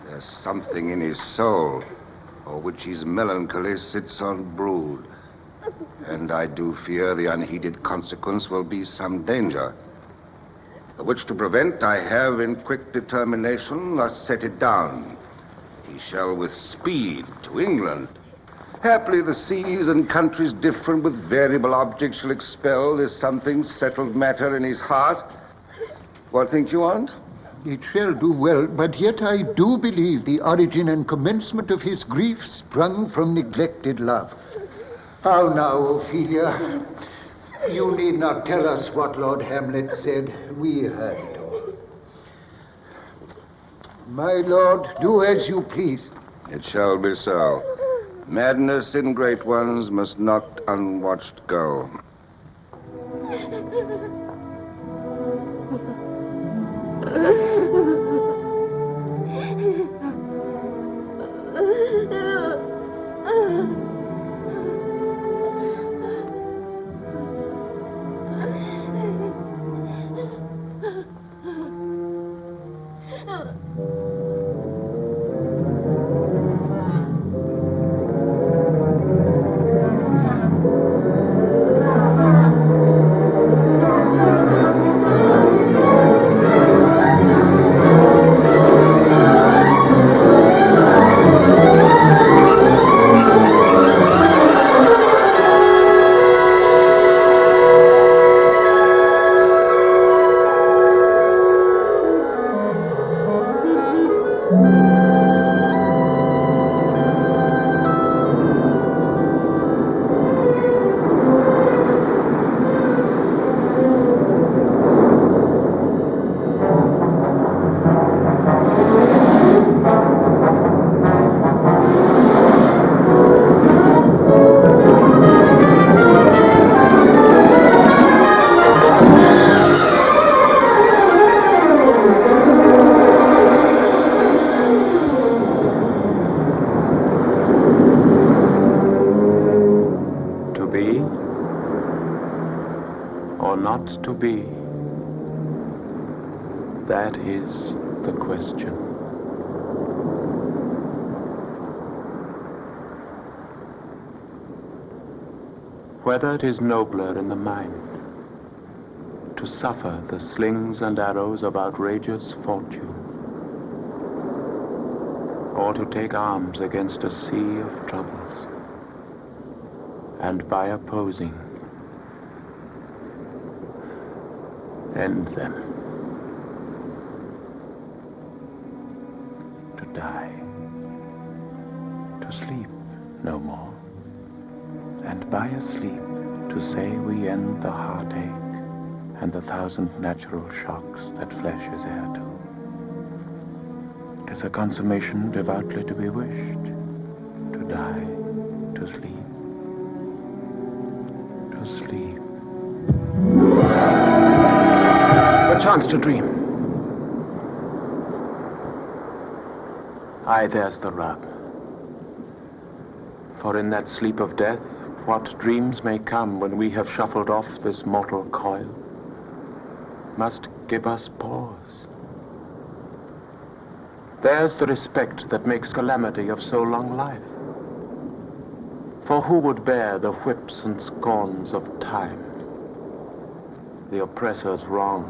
There's something in his soul, o'er which his melancholy sits on brood. And I do fear the unheeded consequence will be some danger. The which to prevent, I have in quick determination thus set it down. He shall with speed to England. Haply the seas and countries different with variable objects shall expel this something settled matter in his heart. What think you on't? It shall do well, but yet I do believe the origin and commencement of his grief sprung from neglected love. How now, Ophelia? You need not tell us what Lord Hamlet said. We heard it all. My lord, do as you please. It shall be so. Madness in great ones must not unwatched go. To be? That is the question. Whether it is nobler in the mind to suffer the slings and arrows of outrageous fortune, or to take arms against a sea of troubles, and by opposing end them, to die, to sleep no more, and by a sleep to say we end the heartache and the thousand natural shocks that flesh is heir to. 'Tis a consummation devoutly to be wished, to die, to sleep, to sleep. A chance to dream. Aye, there's the rub. For in that sleep of death, what dreams may come when we have shuffled off this mortal coil must give us pause. There's the respect that makes calamity of so long life. For who would bear the whips and scorns of time, the oppressor's wrong,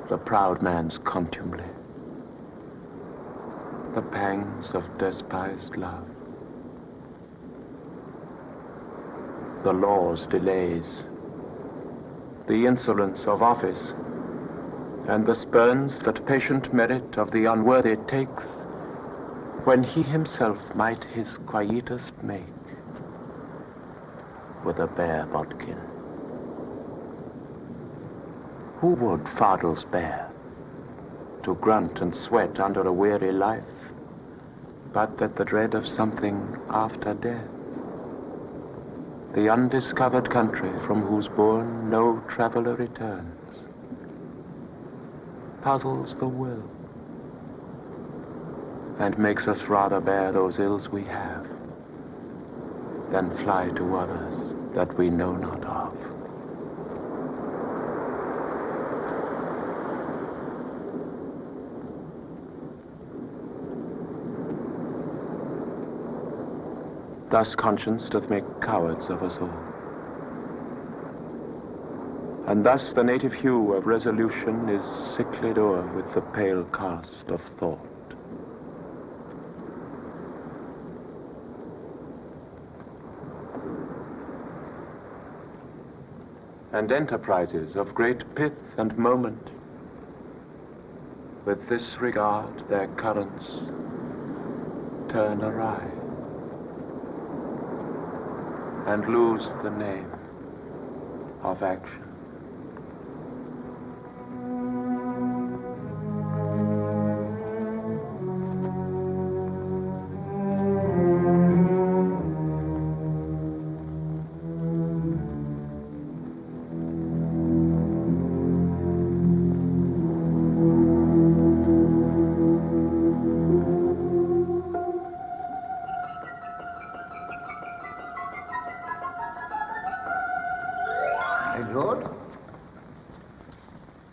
the proud man's contumely? the pangs of despised love. The law's delays, the insolence of office, and the spurns that patient merit of the unworthy takes, when he himself might his quietus make with a bare bodkin. Who would fardels bear, to grunt and sweat under a weary life, but that the dread of something after death, the undiscovered country from whose bourne no traveler returns, puzzles the will, and makes us rather bear those ills we have than fly to others that we know not of. Thus conscience doth make cowards of us all. And thus the native hue of resolution is sicklied o'er with the pale cast of thought. And enterprises of great pith and moment, with this regard their currents turn awry, and lose the name of action.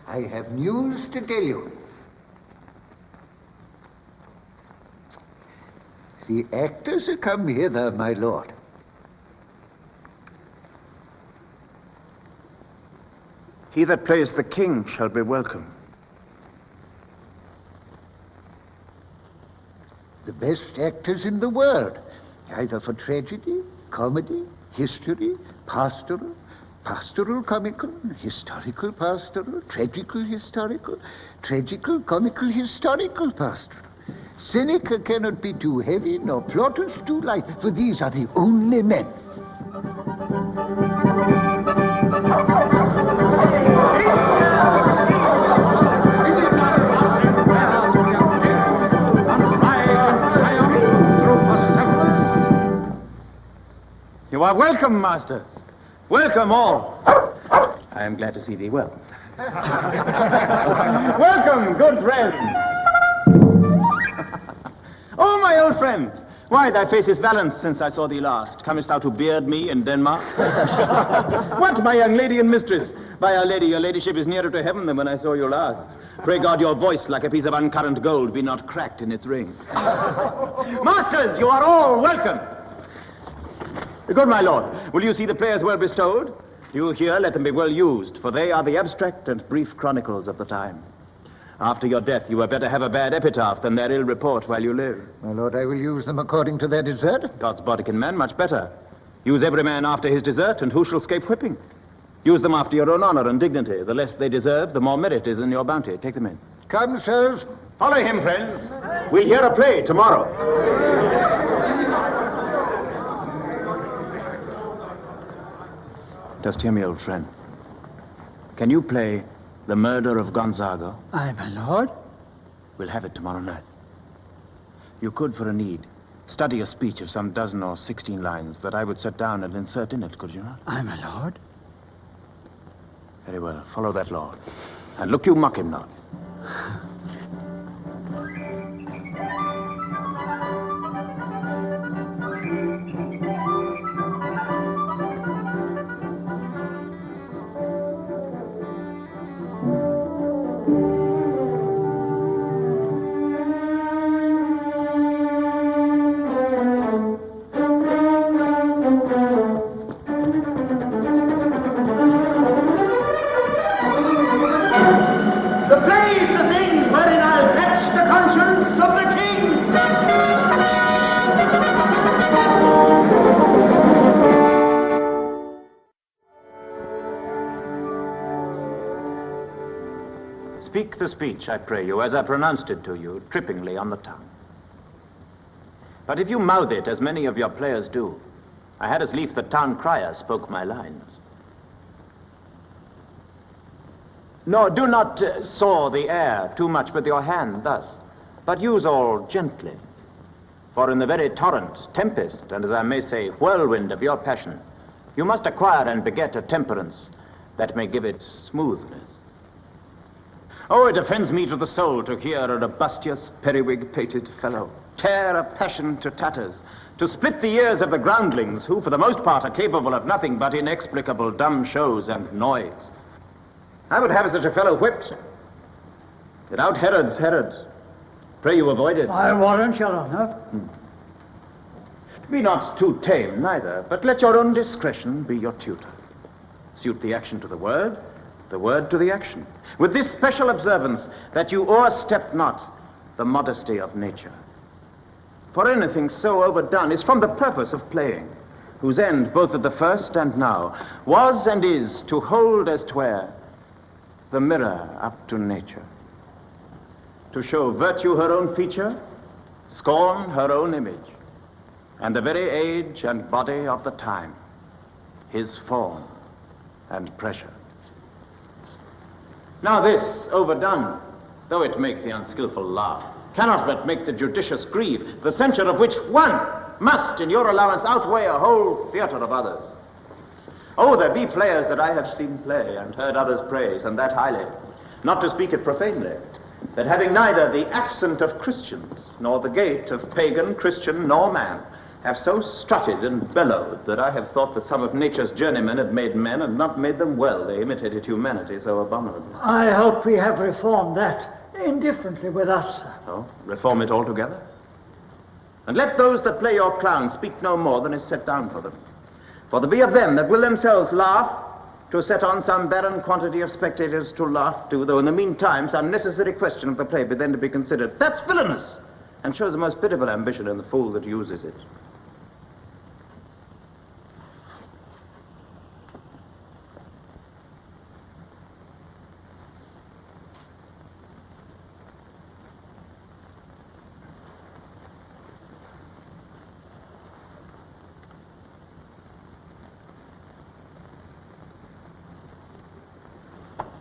I have news to tell you. The actors are come hither, my lord. He that plays the king shall be welcome. The best actors in the world, either for tragedy, comedy, history, pastoral, pastoral comical, historical pastoral, tragical historical, tragical comical historical pastoral. Seneca cannot be too heavy, nor Plautus too light, for these are the only men. You are welcome, masters. Welcome all. I am glad to see thee well. Welcome, good friend. Oh, my old friend. Why, thy face is balanced since I saw thee last. Comest thou to beard me in Denmark? What, my young lady and mistress? By Our Lady, your ladyship is nearer to heaven than when I saw you last. Pray God your voice, like a piece of uncurrent gold, be not cracked in its ring. Masters, you are all welcome. Good, my lord, will you see the players well bestowed? You here, let them be well used, for they are the abstract and brief chronicles of the time. After your death, you had better have a bad epitaph than their ill report while you live. My lord, I will use them according to their desert. God's bodkin man, much better. Use every man after his desert, and who shall scape whipping? Use them after your own honor and dignity. The less they deserve, the more merit is in your bounty. Take them in. Come, sirs. Follow him, friends. We'll hear a play tomorrow. Just hear me, old friend. Can you play The Murder of Gonzago? Aye, my lord. We'll have it tomorrow night. You could, for a need, study a speech of some 12 or 16 lines that I would set down and insert in it, could you not? Aye, my lord. Very well. Follow that lord. And look you mock him not. The play is the thing wherein I'll catch the conscience defense of the king! Speak the speech, I pray you, as I pronounced it to you, trippingly on the tongue. But if you mouth it, as many of your players do, I had as lief the town crier spoke my lines. No, do not saw the air too much with your hand thus, but use all gently. For in the very torrent, tempest, and as I may say, whirlwind of your passion, you must acquire and beget a temperance that may give it smoothness. Oh, it offends me to the soul to hear a robustious, periwig-pated fellow tear a passion to tatters, to split the ears of the groundlings, who for the most part are capable of nothing but inexplicable dumb shows and noise. I would have such a fellow whipped, that out Herods Herods. Pray you avoid it. I warrant your honor. Be not too tame, neither, but let your own discretion be your tutor. Suit the action to the word to the action, with this special observance, that you o'erstep not the modesty of nature. For anything so overdone is from the purpose of playing, whose end, both at the first and now, was and is to hold as 'twere the mirror up to nature, to show virtue her own feature, scorn her own image, and the very age and body of the time, his form and pressure. Now this, overdone, though it make the unskillful laugh, cannot but make the judicious grieve, the censure of which one must, in your allowance, outweigh a whole theatre of others. Oh, there be players that I have seen play, and heard others praise, and that highly, not to speak it profanely, that having neither the accent of Christians, nor the gait of pagan, Christian, nor man, have so strutted and bellowed that I have thought that some of nature's journeymen had made men and not made them well. They imitated humanity so abominably. I hope we have reformed that indifferently with us, sir. Oh, reform it altogether? And let those that play your clown speak no more than is set down for them. For there be of them that will themselves laugh to set on some barren quantity of spectators to laugh too, though in the meantime some necessary question of the play be then to be considered. That's villainous, and shows the most pitiful ambition in the fool that uses it.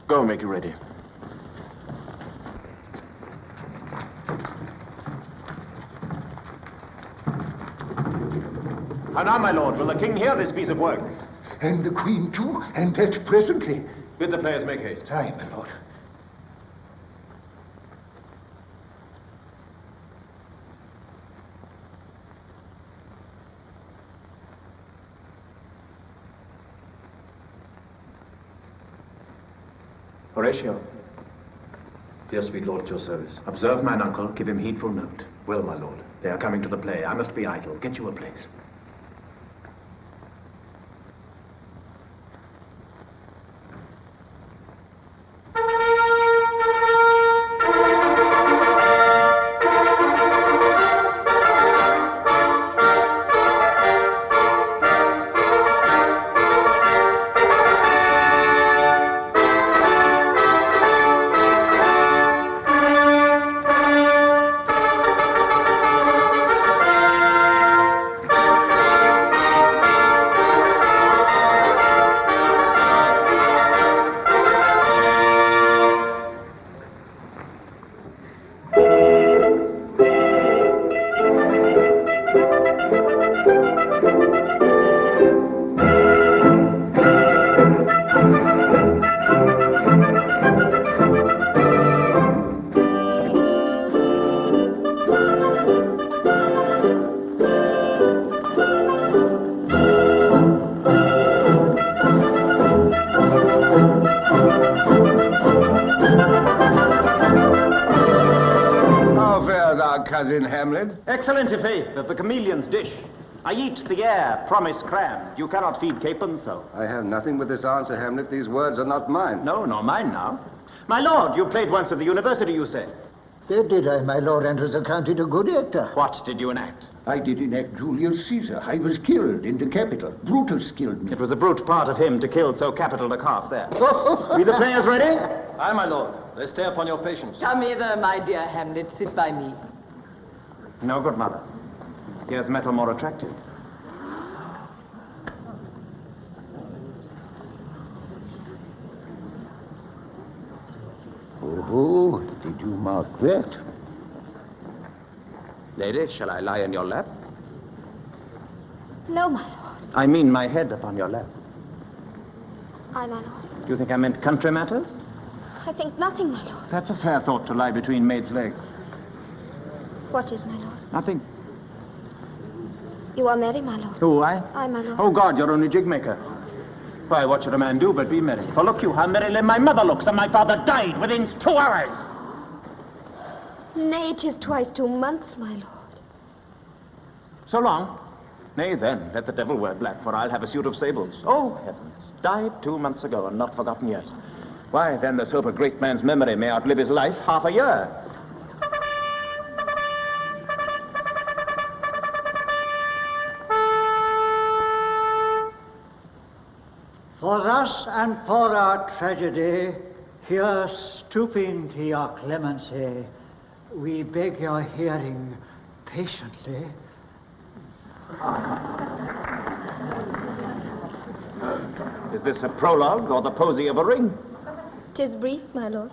Go, make you ready. How now, my lord, will the king hear this piece of work? And the queen too, and that presently. Bid the players make haste. Aye, my lord. Horatio. Yes, sweet lord, at your service. Observe mine uncle, give him heedful note. Well, my lord. They are coming to the play. I must be idle. Get you a place. Cousin Hamlet? Excellent, i' faith, of the chameleon's dish. I eat the air, promise crammed. You cannot feed capons so. I have nothing with this answer, Hamlet. These words are not mine. No, nor mine now. My lord, you played once at the university, you say. There did I, my lord, and was accounted a good actor. What did you enact? I did enact Julius Caesar. I was killed in the Capitol. Brutus killed me. It was a brute part of him to kill so capital a calf there. Be the players ready? Aye, my lord. They stay upon your patience. Come hither, my dear Hamlet. Sit by me. No, good mother. Here's metal more attractive. Oh, did you mark that? Lady, shall I lie in your lap? No, my lord. I mean my head upon your lap. Aye, my lord. Do you think I meant country matters? I think nothing, my lord. That's a fair thought to lie between maids' legs. What is, my lord? Nothing. You are merry, my lord. Who, I? Aye, my lord. Oh, God, you're only jig maker. Why, what should a man do but be merry? For look you how merrily my mother looks, and my father died within 2 hours. Nay, 'tis twice 2 months, my lord. So long? Nay, then, let the devil wear black, for I'll have a suit of sables. Oh, heavens, died 2 months ago and not forgotten yet. Why, then there's hope a great man's memory may outlive his life half a year. For us and for our tragedy, here stooping to your clemency, we beg your hearing patiently. Is this a prologue or the posy of a ring? 'Tis brief, my lord.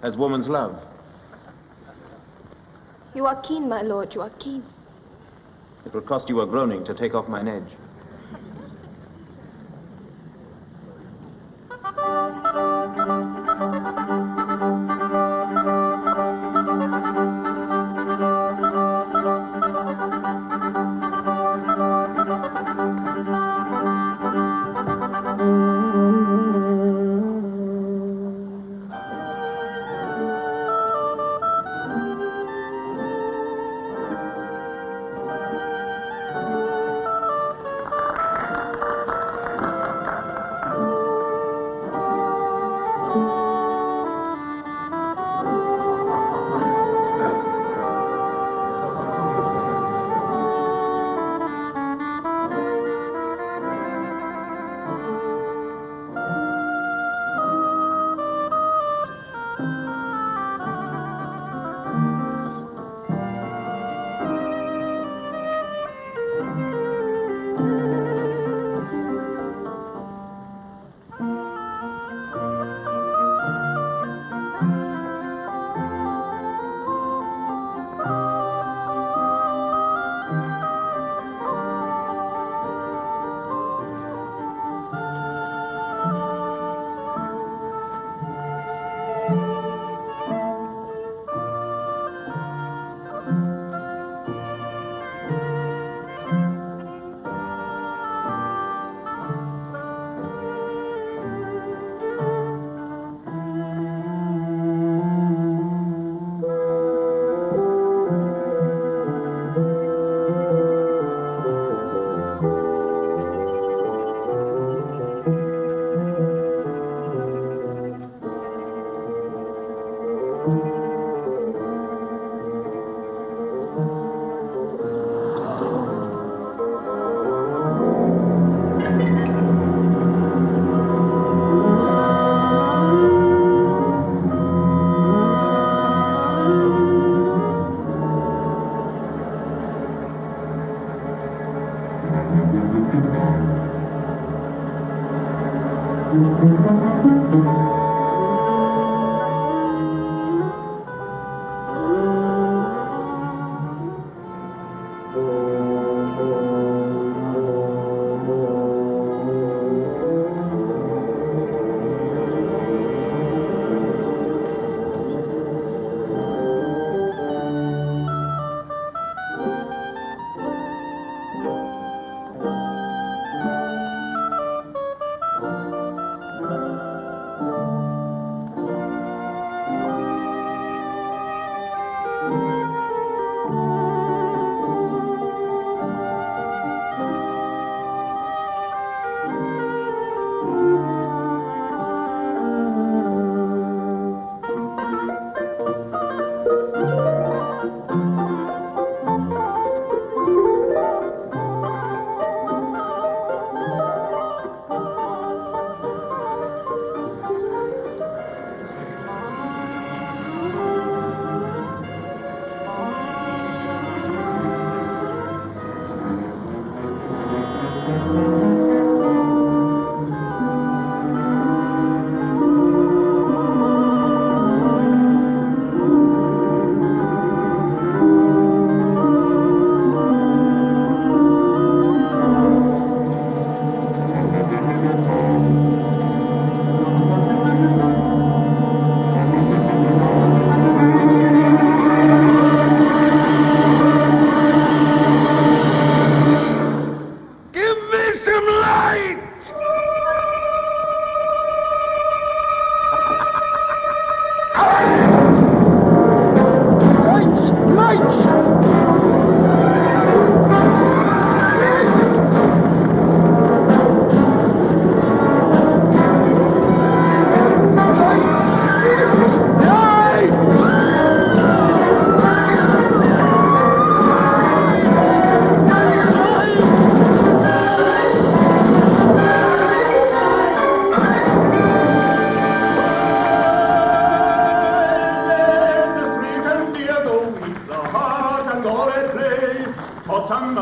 As woman's love. You are keen, my lord, you are keen. It will cost you a groaning to take off mine edge.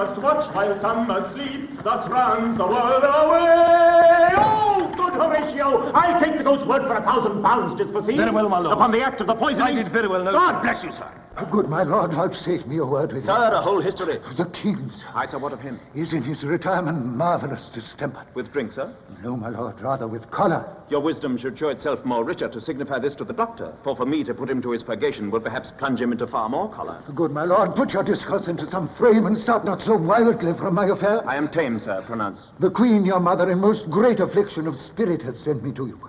must watch while some asleep. Thus runs the world away. Oh, good Horatio, I'll take the ghost's word for £1,000, 'tis foreseen. Very well, my lord. Upon the act of the poisoning. I did very well, no, God sir. bless you, sir. Good my lord, vouchsafe me a word with you. Sir, a whole history. The king's Aye, sir, what of him? is in his retirement marvellous distemper. With drink, sir? No, my lord, rather with choler. Your wisdom should show itself more richer to signify this to the doctor, for me to put him to his purgation will perhaps plunge him into far more choler. Good my lord, put your discourse into some frame and start not so wildly from my affair. I am tame, sir, pronounce. The queen, your mother, in most great affliction of spirit, hath sent me to you.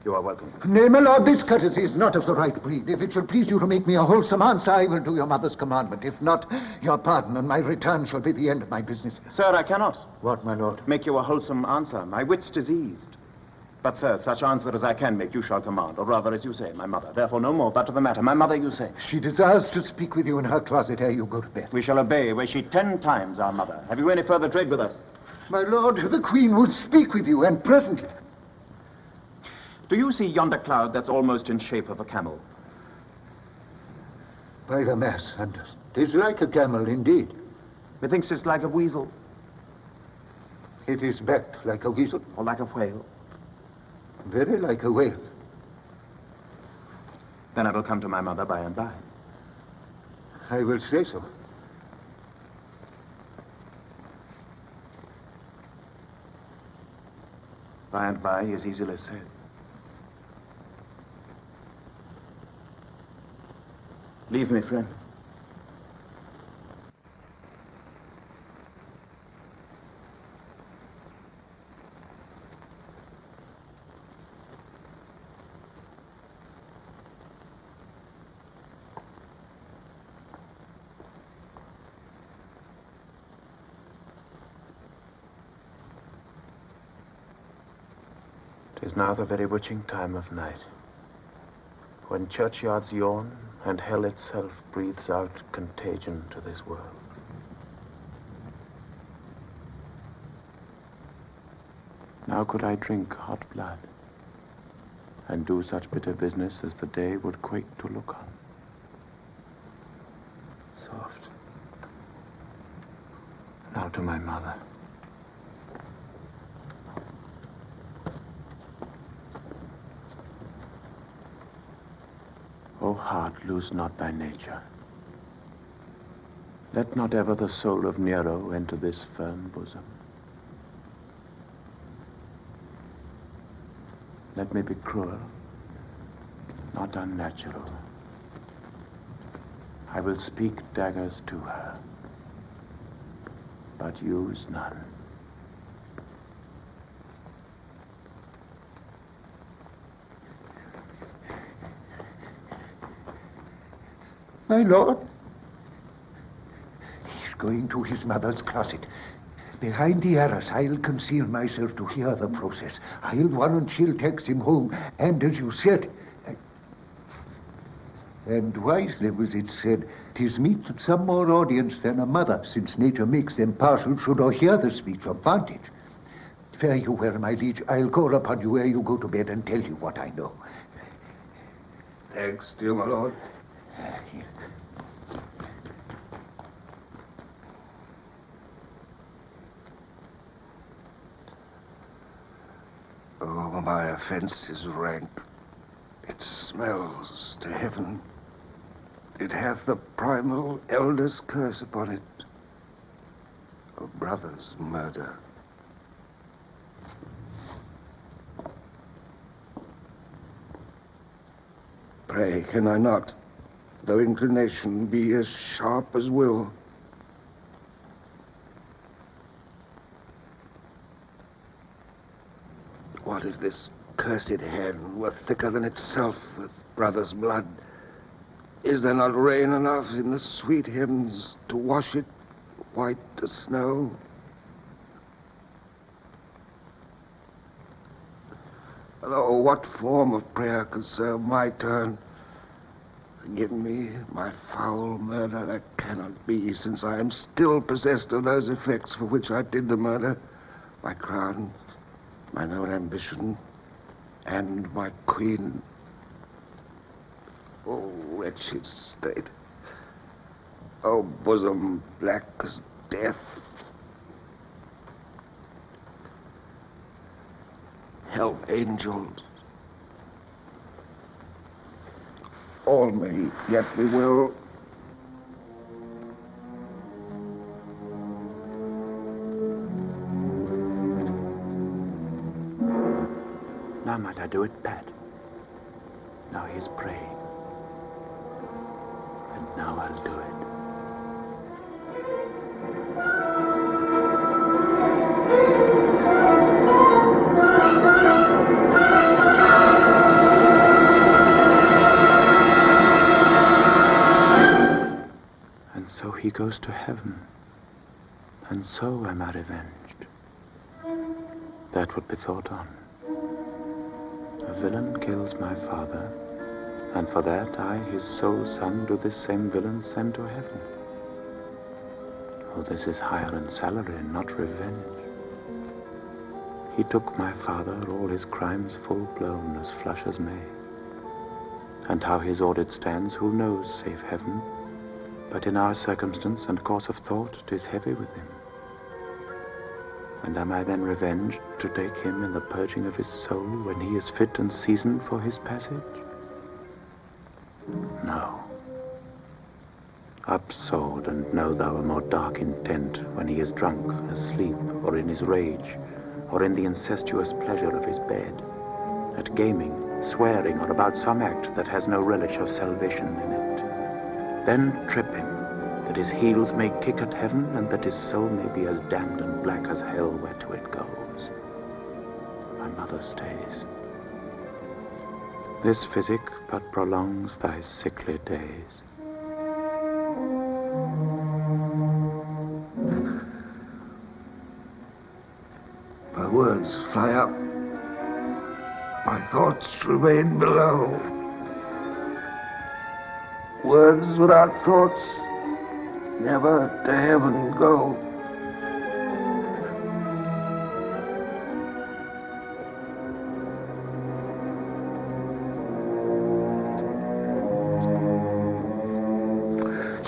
You are welcome. Nay, my lord, this courtesy is not of the right breed. If it should please you to make me a wholesome answer, I will do your mother's commandment. If not, your pardon and my return shall be the end of my business. Sir, I cannot. What, my lord? Make you a wholesome answer. My wit's diseased. But, sir, such answer as I can make you shall command, or rather, as you say, my mother. Therefore, no more, but to the matter. My mother, you say. She desires to speak with you in her closet ere you go to bed. We shall obey, were she 10 times our mother. Have you any further trade with us? My lord, the queen would speak with you, and presently. Do you see yonder cloud that's almost in shape of a camel? By the mass, and 'tis like a camel indeed. Methinks it's like a weasel. It is backed like a weasel. Or like a whale. Very like a whale. Then I will come to my mother by and by. I will say so. By and by is easily said. Leave me, friend. Tis now the very witching time of night, when churchyards yawn and hell itself breathes out contagion to this world. Now could I drink hot blood and do such bitter business as the day would quake to look on. Soft. Now to my mother. O heart, lose not thy nature. Let not ever the soul of Nero enter this firm bosom. Let me be cruel, not unnatural. I will speak daggers to her, but use none. My lord, he's going to his mother's closet. Behind the arras, I'll conceal myself to hear the process. I'll warrant she'll take him home, and as you said, and wisely was it said, 'tis meet that some more audience than a mother, since nature makes them partial, should o'erhear the speech of vantage. Fare you well, my liege. I'll call upon you ere you go to bed and tell you what I know. Thanks, dear my lord. Here. Oh, my offense is rank. It smells to heaven. It hath the primal elder's curse upon it. A brother's murder. Pray, can I not, though inclination be as sharp as will, what if this cursed hand were thicker than itself with brother's blood? Is there not rain enough in the sweet heavens to wash it white as snow? Oh, what form of prayer could serve my turn? Forgive me my foul murder. That cannot be, since I am still possessed of those effects for which I did the murder. My crown, my own ambition, and my queen. Oh, wretched state. Oh, bosom black as death. death. Help, angels. All may yet be well. Now might I do it, Pat. Now he is praying. And now I'll do it. And so he goes to heaven. And so am I revenged. That would be thought on. A villain kills my father, and for that I, his sole son, do this same villain send to heaven. Oh, this is hire and salary, not revenge. He took my father, all his crimes full-blown, as flush as May. And how his audit stands, who knows, save heaven? But in our circumstance and course of thought, 'tis heavy with him. And am I then revenged to take him in the purging of his soul when he is fit and seasoned for his passage? No. Up, sword, and know thou a more dark intent when he is drunk, asleep, or in his rage, or in the incestuous pleasure of his bed, at gaming, swearing, or about some act that has no relish of salvation in it. Then trip him, that his heels may kick at heaven, and that his soul may be as damned and black as hell whereto it goes. My mother stays. This physic but prolongs thy sickly days. My words fly up. My thoughts remain below. Words without thoughts never to heaven go.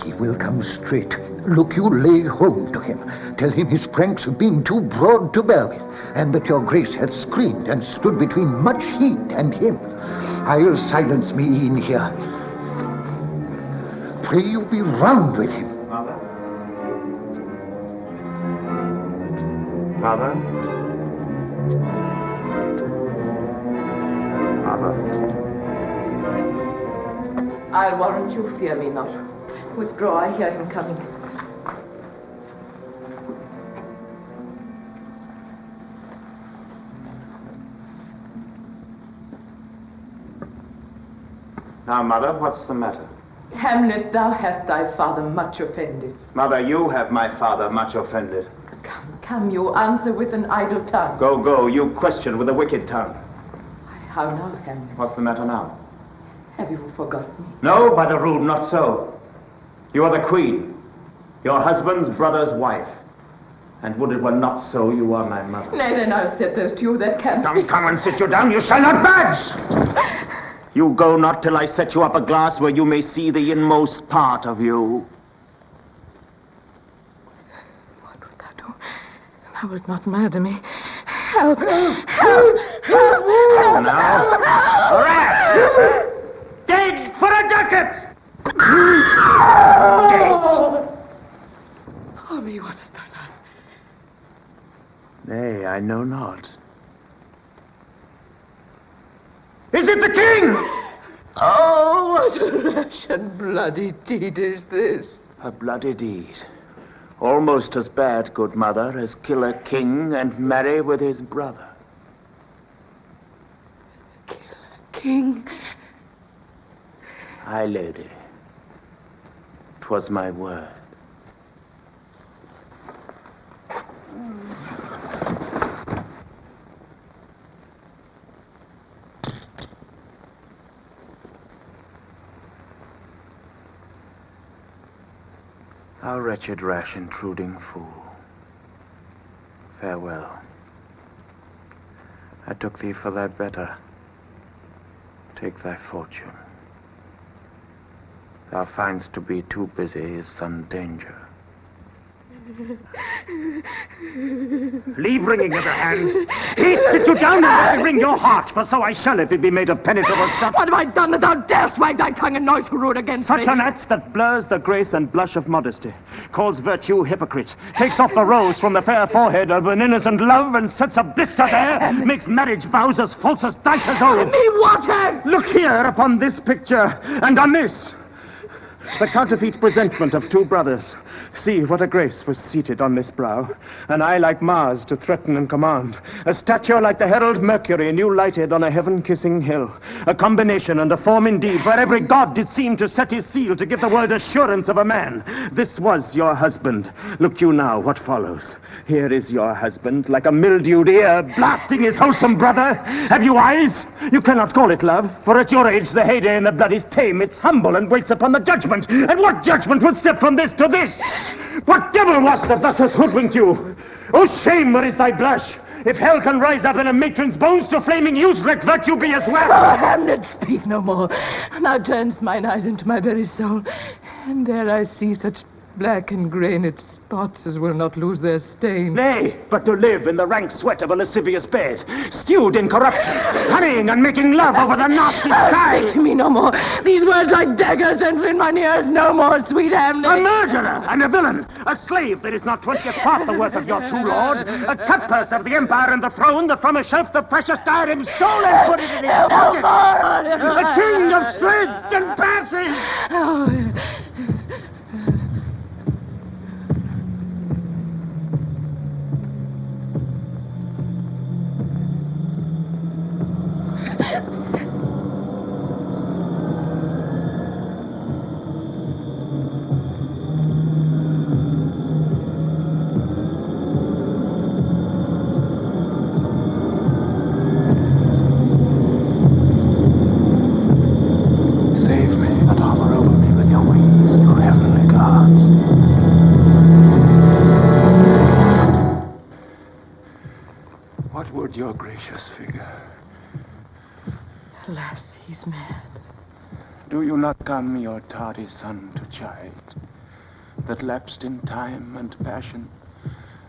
He will come straight. Look, you lay hold to him. Tell him his pranks have been too broad to bear with, and that your grace hath screened and stood between much heat and him. I'll silence me in here. Pray you be round with him. Mother? Mother? Mother? I'll warrant you fear me not. Withdraw, I hear him coming. Now, Mother, what's the matter? Hamlet, thou hast thy father much offended. Mother, you have my father much offended. Come, you answer with an idle tongue. Go, you question with a wicked tongue. How now, Hamlet? What's the matter now? Have you forgotten me? No, by the rood, not so. You are the queen, your husband's brother's wife. And would it were not so, you are my mother. Nay, then I'll set those to you that can't Come and sit you down, you shall not budge! You go not till I set you up a glass where you may see the inmost part of you. What wilt thou do? Thou wilt not murder me. Help! Help! Help! Now, rat! Dead for a ducat! Oh, me, what hast thou done? Nay, I know not. Is it the king? Oh, what a rash and bloody deed is this? A bloody deed. Almost as bad, good mother, as kill a king and marry with his brother. Kill a king? Aye, lady. 'Twas my word. Thou wretched, rash, intruding fool. Farewell. I took thee for thy better. Take thy fortune. Thou find'st to be too busy is some danger. Leave wringing of your hands. He sit you down and let me wring your heart, for so I shall if it be made of penetrable stuff. What have I done that thou darest wag thy tongue and noise rude against me? Such an act that blurs the grace and blush of modesty, calls virtue hypocrite, takes off the rose from the fair forehead of an innocent love, and sets a blister there, makes marriage vows as false as dice as old. Me water! Look here upon this picture, and on this. The counterfeit presentment of two brothers. See what a grace was seated on this brow. An eye like Mars to threaten and command. A stature like the herald Mercury new lighted on a heaven-kissing hill. A combination and a form indeed, where every god did seem to set his seal to give the world assurance of a man. This was your husband. Look you now what follows. Here is your husband, like a mildewed ear, blasting his wholesome brother. Have you eyes? You cannot call it love, for at your age the heyday in the blood is tame. It's humble and waits upon the judgment. And what judgment would step from this to this? What devil was that thus has hoodwinked you? Oh, shame, where is thy blush? If hell can rise up in a matron's bones to flaming youth, let virtue be as well. Oh, Hamlet, speak no more. Thou turnest mine eyes into my very soul, and there I see such black and grained spots as will not lose their stain. Nay, but to live in the rank sweat of a lascivious bed, stewed in corruption, hurrying and making love over the nasty sky. Speak to me no more. These words like daggers enter in mine ears no more, sweet Hamlet. A murderer and a villain, a slave that is not 20th part the worth of your true lord, a cutpurse of the empire and the throne, that from a shelf the precious diadem stole and put it in his pocket. A king of sleds and passes. Oh. Save me and hover over me with your wings, you heavenly gods. What would your gracious figure? Alas, he's mad. Do you not come, your tardy son, to chide, that lapsed in time and passion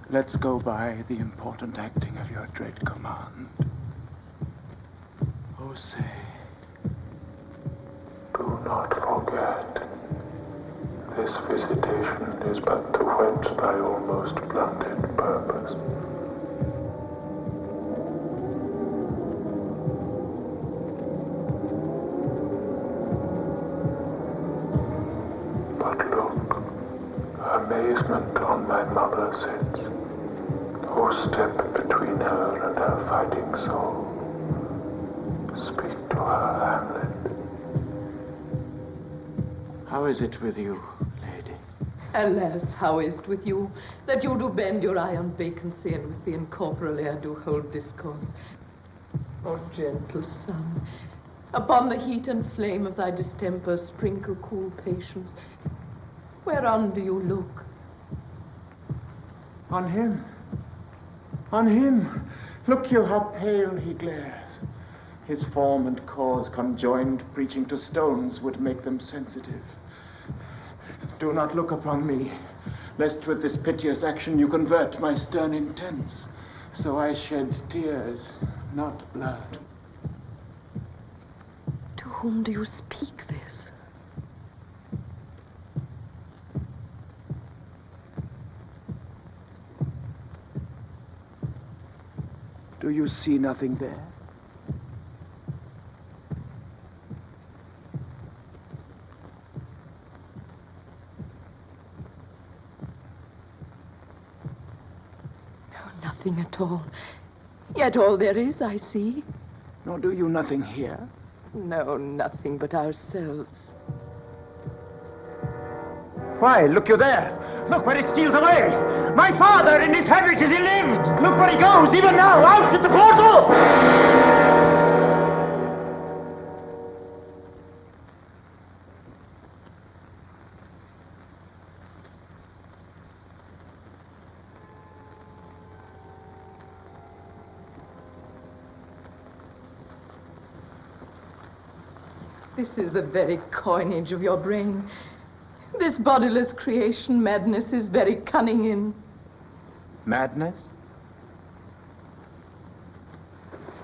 lets go by the important acting of your dread command? Oh, say. Do not forget, this visitation is but to whet thy almost blunted purpose. But look, amazement on thy mother sits. Oh, step between her and her fighting soul. Speak to her, Hamlet. How is it with you, lady? Alas, how is't with you, that you do bend your eye on vacancy, and with the incorporeal air do hold discourse? O gentle sun, upon the heat and flame of thy distemper sprinkle cool patience. Whereon do you look? On him. On him. Look you how pale he glares. His form and cause conjoined, preaching to stones, would make them sensitive. Do not look upon me, lest with this piteous action you convert my stern intents. So I shed tears, not blood. To whom do you speak this? Do you see nothing there? Nothing at all. Yet all there is, I see. Nor do you nothing here? No, nothing but ourselves. Why, look you there. Look where it steals away. My father in his habit as he lived. Look where he goes, even now, out at the portal. This is the very coinage of your brain. This bodiless creation madness is very cunning in. Madness?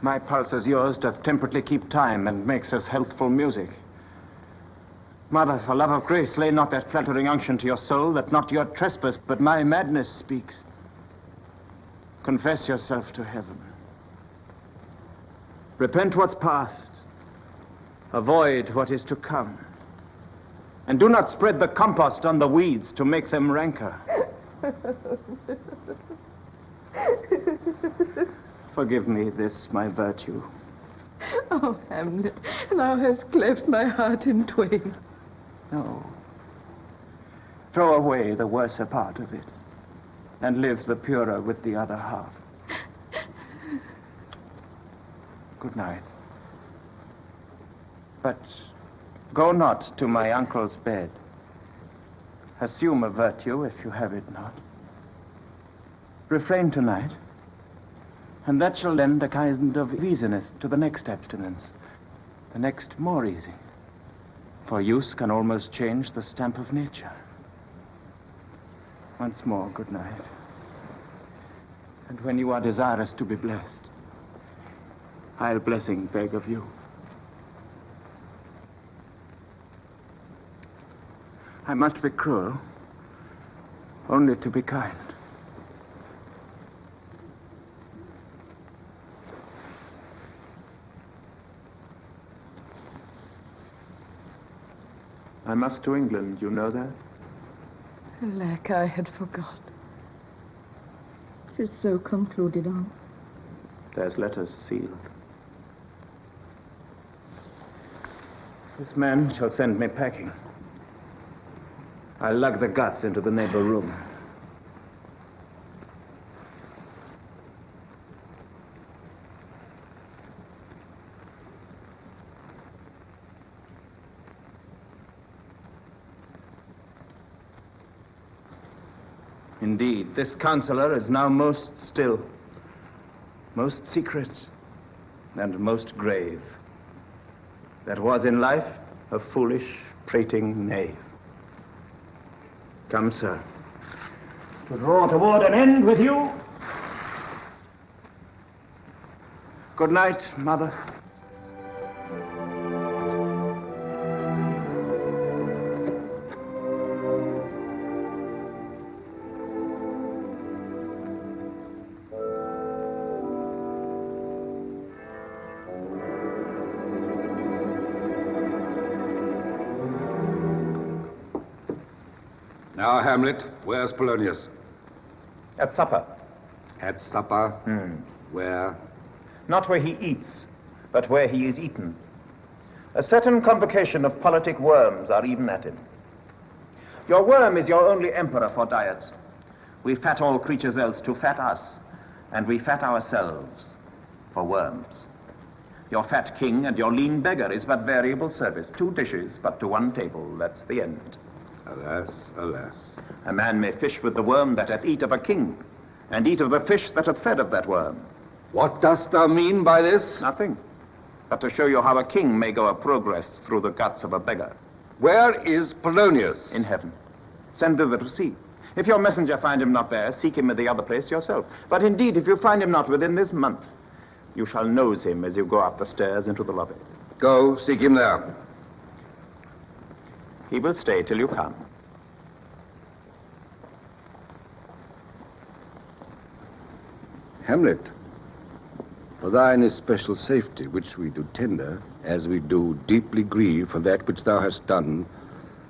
My pulse as yours doth temperately keep time and makes us healthful music. Mother, for love of grace, lay not that flattering unction to your soul, that not your trespass, but my madness speaks. Confess yourself to heaven. Repent what's past. Avoid what is to come. And do not spread the compost on the weeds to make them ranker. Forgive me this, my virtue. Oh, Hamlet, thou hast cleft my heart in twain. No. Throw away the worser part of it, and live the purer with the other half. Good night. But go not to my uncle's bed. Assume a virtue if you have it not. Refrain tonight, and that shall lend a kind of easiness to the next abstinence, the next more easy. For use can almost change the stamp of nature. Once more, good night. And when you are desirous to be blessed, I'll blessing beg of you. I must be cruel, only to be kind. I must to England, you know that? Alack, I had forgot. 'Tis so concluded on. There's letters sealed. This man shall send me packing. I'll lug the guts into the neighbor room. Indeed, this counselor is now most still, most secret, and most grave. That was in life a foolish, prating knave. Come, sir. To draw toward an end with you. Good night, mother. Now, Hamlet, where's Polonius? At supper. At supper? Where? Not where he eats, but where he is eaten. A certain convocation of politic worms are even at him. Your worm is your only emperor for diet. We fat all creatures else to fat us, and we fat ourselves for worms. Your fat king and your lean beggar is but variable service. 2 dishes, but to 1 table. That's the end. Alas, alas. A man may fish with the worm that hath eat of a king, and eat of the fish that hath fed of that worm. What dost thou mean by this? Nothing, but to show you how a king may go a progress through the guts of a beggar. Where is Polonius? In heaven. Send thither to see. If your messenger find him not there, seek him in the other place yourself. But indeed, if you find him not within this month, you shall nose him as you go up the stairs into the lobby. Go, seek him there. He will stay till you come. Hamlet, for thine especial safety, which we do tender, as we do deeply grieve for that which thou hast done,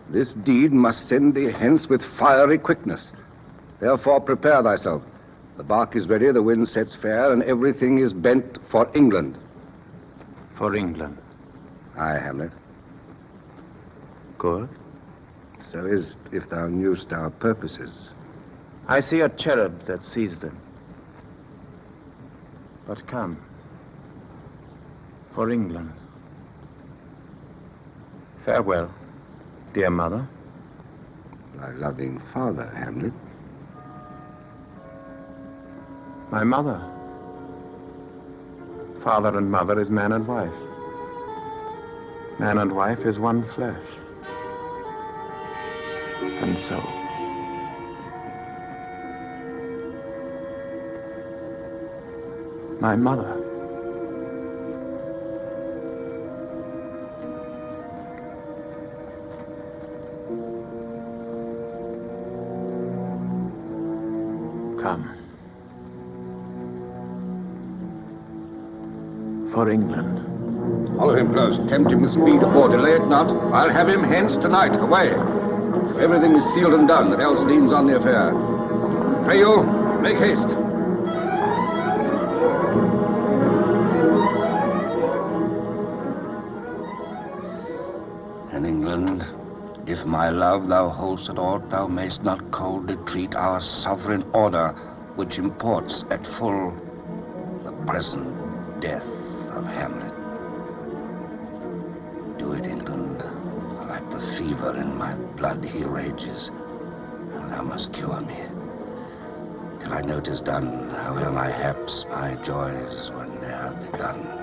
this deed must send thee hence with fiery quickness. Therefore prepare thyself. The bark is ready, the wind sets fair, and everything is bent for England. For England? Aye, Hamlet. Good. So is it, if thou knewst our purposes. I see a cherub that sees them. But come. For England. Farewell, dear mother. Thy loving father, Hamlet. My mother. Father and mother is man and wife. Man and wife is one flesh. and soul. My mother. Come. For England. Follow him close. Tempt him with speed. Or delay it not. I'll have him hence tonight. Away. Everything is sealed and done that else leans on the affair. Pray you, make haste. In England, if my love thou hold'st at aught, thou mayst not coldly treat our sovereign order, which imports at full the present death of Hamlet. Do it, England, for like the fever in my blood he rages, and thou must cure me. Till I know 'tis done, howe'er my haps, my joys were ne'er begun.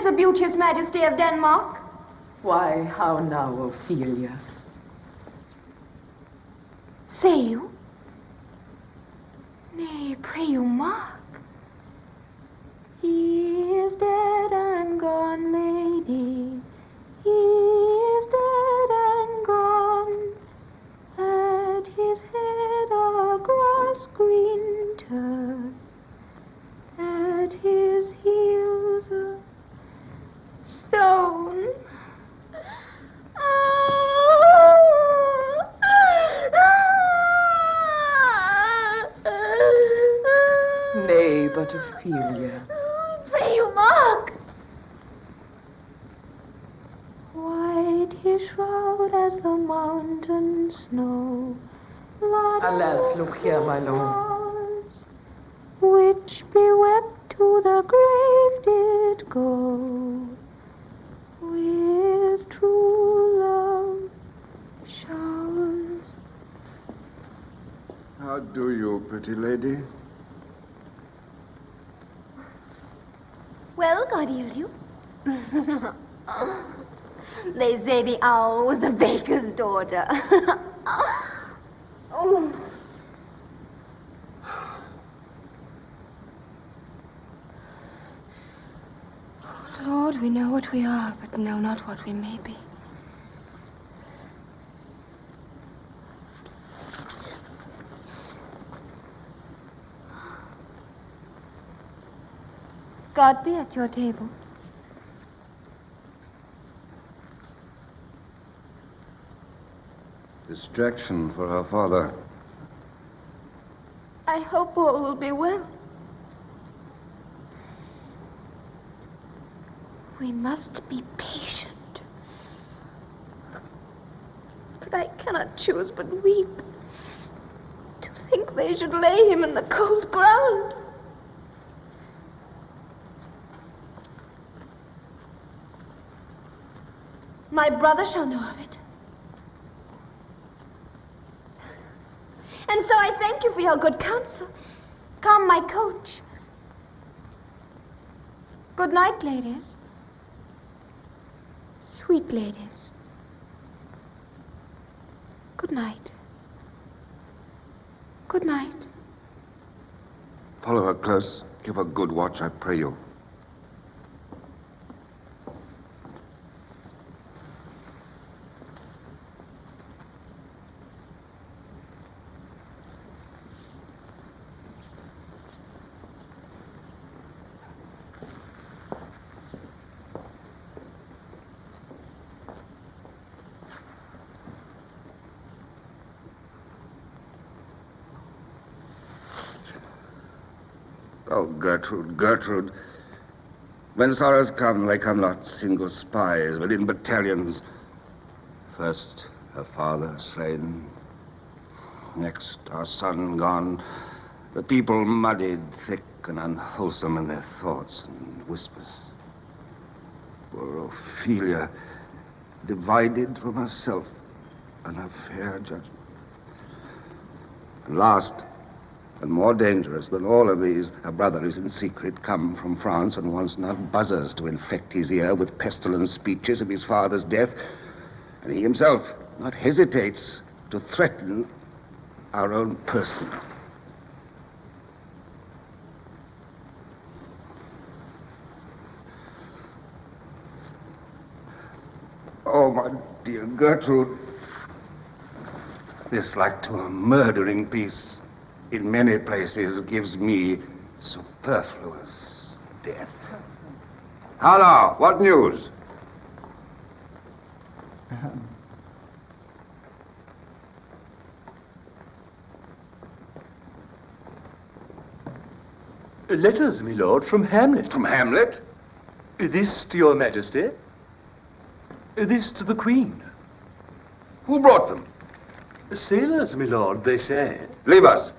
His beauteous Majesty of Denmark? Why, how now, Ophelia? Say you? Nay, pray you, mark. He is dead and gone, lady. He is dead and gone. At his head a grass green turf. At his heels a stone. Nay, but Ophelia. Pray you, mark. White his shroud as the mountain snow. Alas, look here, my lord. Which bewept to the grave did go. With true love showers. How do you, pretty lady? Well, God heal you. They say the owl was the baker's daughter. Oh. Lord, we know what we are, but know not what we may be. God be at your table. Distraction for her father. I hope all will be well. We must be patient. But I cannot choose but weep. To think they should lay him in the cold ground. My brother shall know of it. And so I thank you for your good counsel. Come, my coach. Good night, ladies. Sweet ladies. Good night. Good night. Follow her close. Give her good watch, I pray you. Oh, Gertrude, Gertrude. When sorrows come, they come not single spies, but in battalions. First, her father slain. Next, our son gone. The people muddied, thick and unwholesome in their thoughts and whispers. Poor Ophelia, divided from herself and her fair judgment. And last, and more dangerous than all of these, her brother is in secret come from France and wants not buzzers to infect his ear with pestilent speeches of his father's death. And he himself not hesitates to threaten our own person. Oh, my dear Gertrude, this, like to a murdering piece, in many places gives me superfluous death. How now? What news? Letters, my lord, from Hamlet. From Hamlet? This to your majesty. This to the queen. Who brought them? Sailors, my lord, they say. Leave us.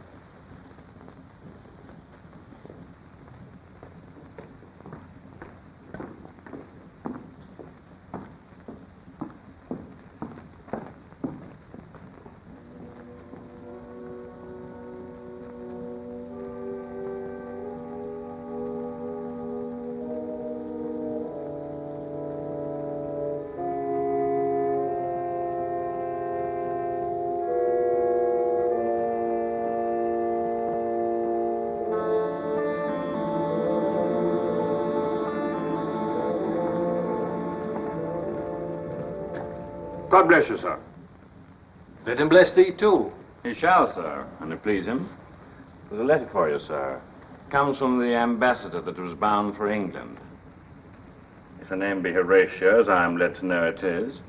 God bless you, sir. Let him bless thee, too. He shall, sir, and it please him. There's a letter for you, sir. Comes from the ambassador that was bound for England. If the name be Horatio, as I am led to know it is.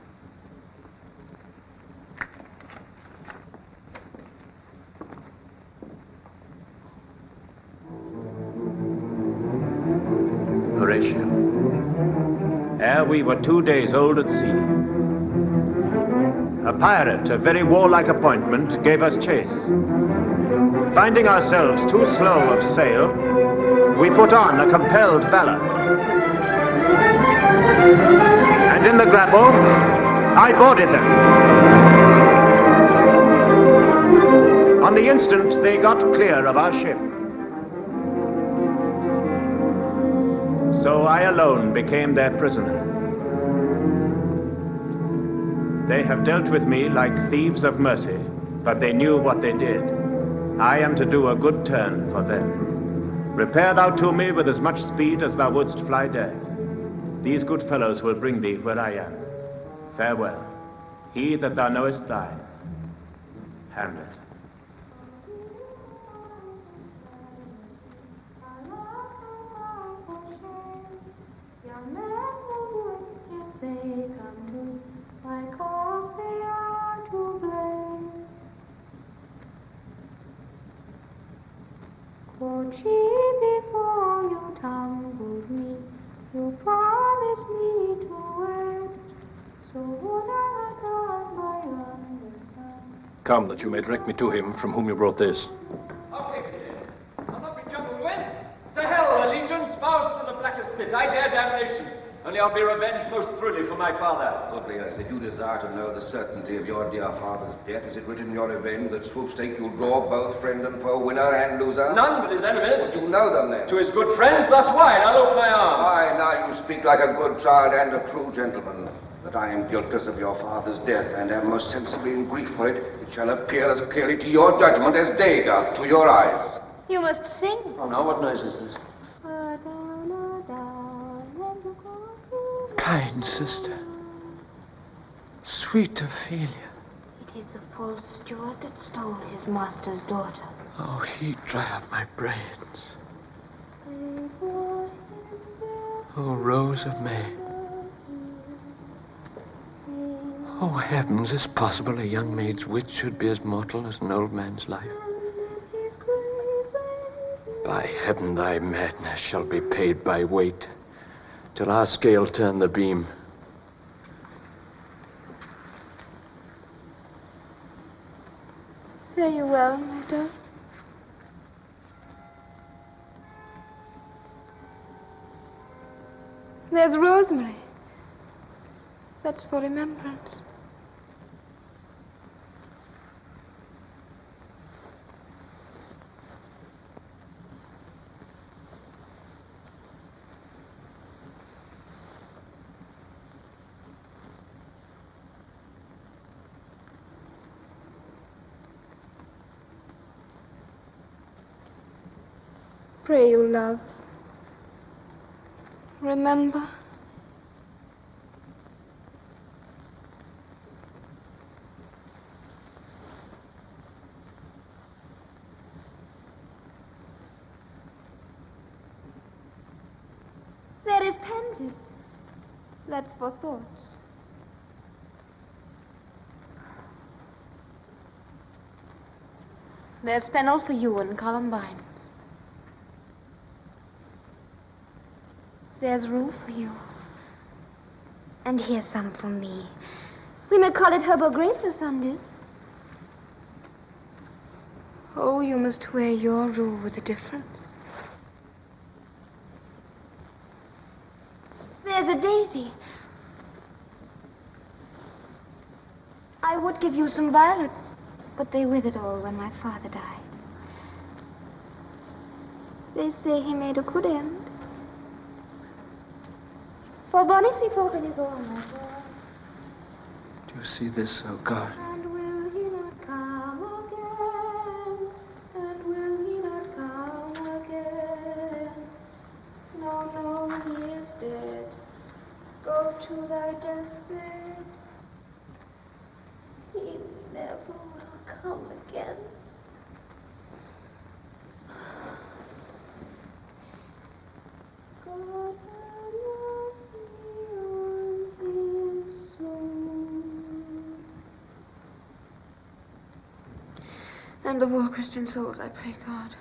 Horatio. Ere we were 2 days old at sea, a pirate, a very warlike appointment, gave us chase. Finding ourselves too slow of sail, we put on a compelled valor. And in the grapple, I boarded them. On the instant, they got clear of our ship. So I alone became their prisoner. They have dealt with me like thieves of mercy, but they knew what they did. I am to do a good turn for them. Repair thou to me with as much speed as thou wouldst fly death. These good fellows will bring thee where I am. Farewell. He that thou knowest thine. Hamlet. Could she before you tumbled me, you promised me to wed, so would I have done my understand. Come, that you may direct me to him from whom you brought this. I'll take it. I'll not be jumping with. To hell, allegiance, vows to the blackest pit. I dare damnation. Only I'll be revenged most truly for my father. Olivier, if you desire to know the certainty of your dear father's death, is it written in your revenge that swoopstake you'll draw both friend and foe, winner and loser? None but his enemies. Would you know them then? To his good friends, thus wide, I'll open my arms. Aye, now you speak like a good child and a true gentleman. That I am guiltless of your father's death, and am most sensibly in grief for it, it shall appear as clearly to your judgment as day doth to your eyes. You must sing. Oh, now what noise is this? Kind sister, sweet Ophelia. It is the false steward that stole his master's daughter. Oh, he dry up my brains. Oh, Rose of May. Oh, heavens, is it possible a young maid's wit should be as mortal as an old man's life? By heaven, thy madness shall be paid by weight, till our scale turn the beam. Fare you well, my dove. There's rosemary. That's for remembrance. Pray you, love. Remember. There is pansies. That's for thoughts. There's fennel for you and columbines. There's rue for you. And here's some for me. We may call it Herbo Grace or Sundays. Oh, you must wear your rue with a difference. There's a daisy. I would give you some violets, but they withered all when my father died. They say he made a good end. For bonny sweet folk in his own. Do you see this, O God? And will he not come again? And will he not come again? No, no, he is dead. Go to thy deathbed. He never will come again. God have mercy on his soul. And of all Christian souls, I pray God.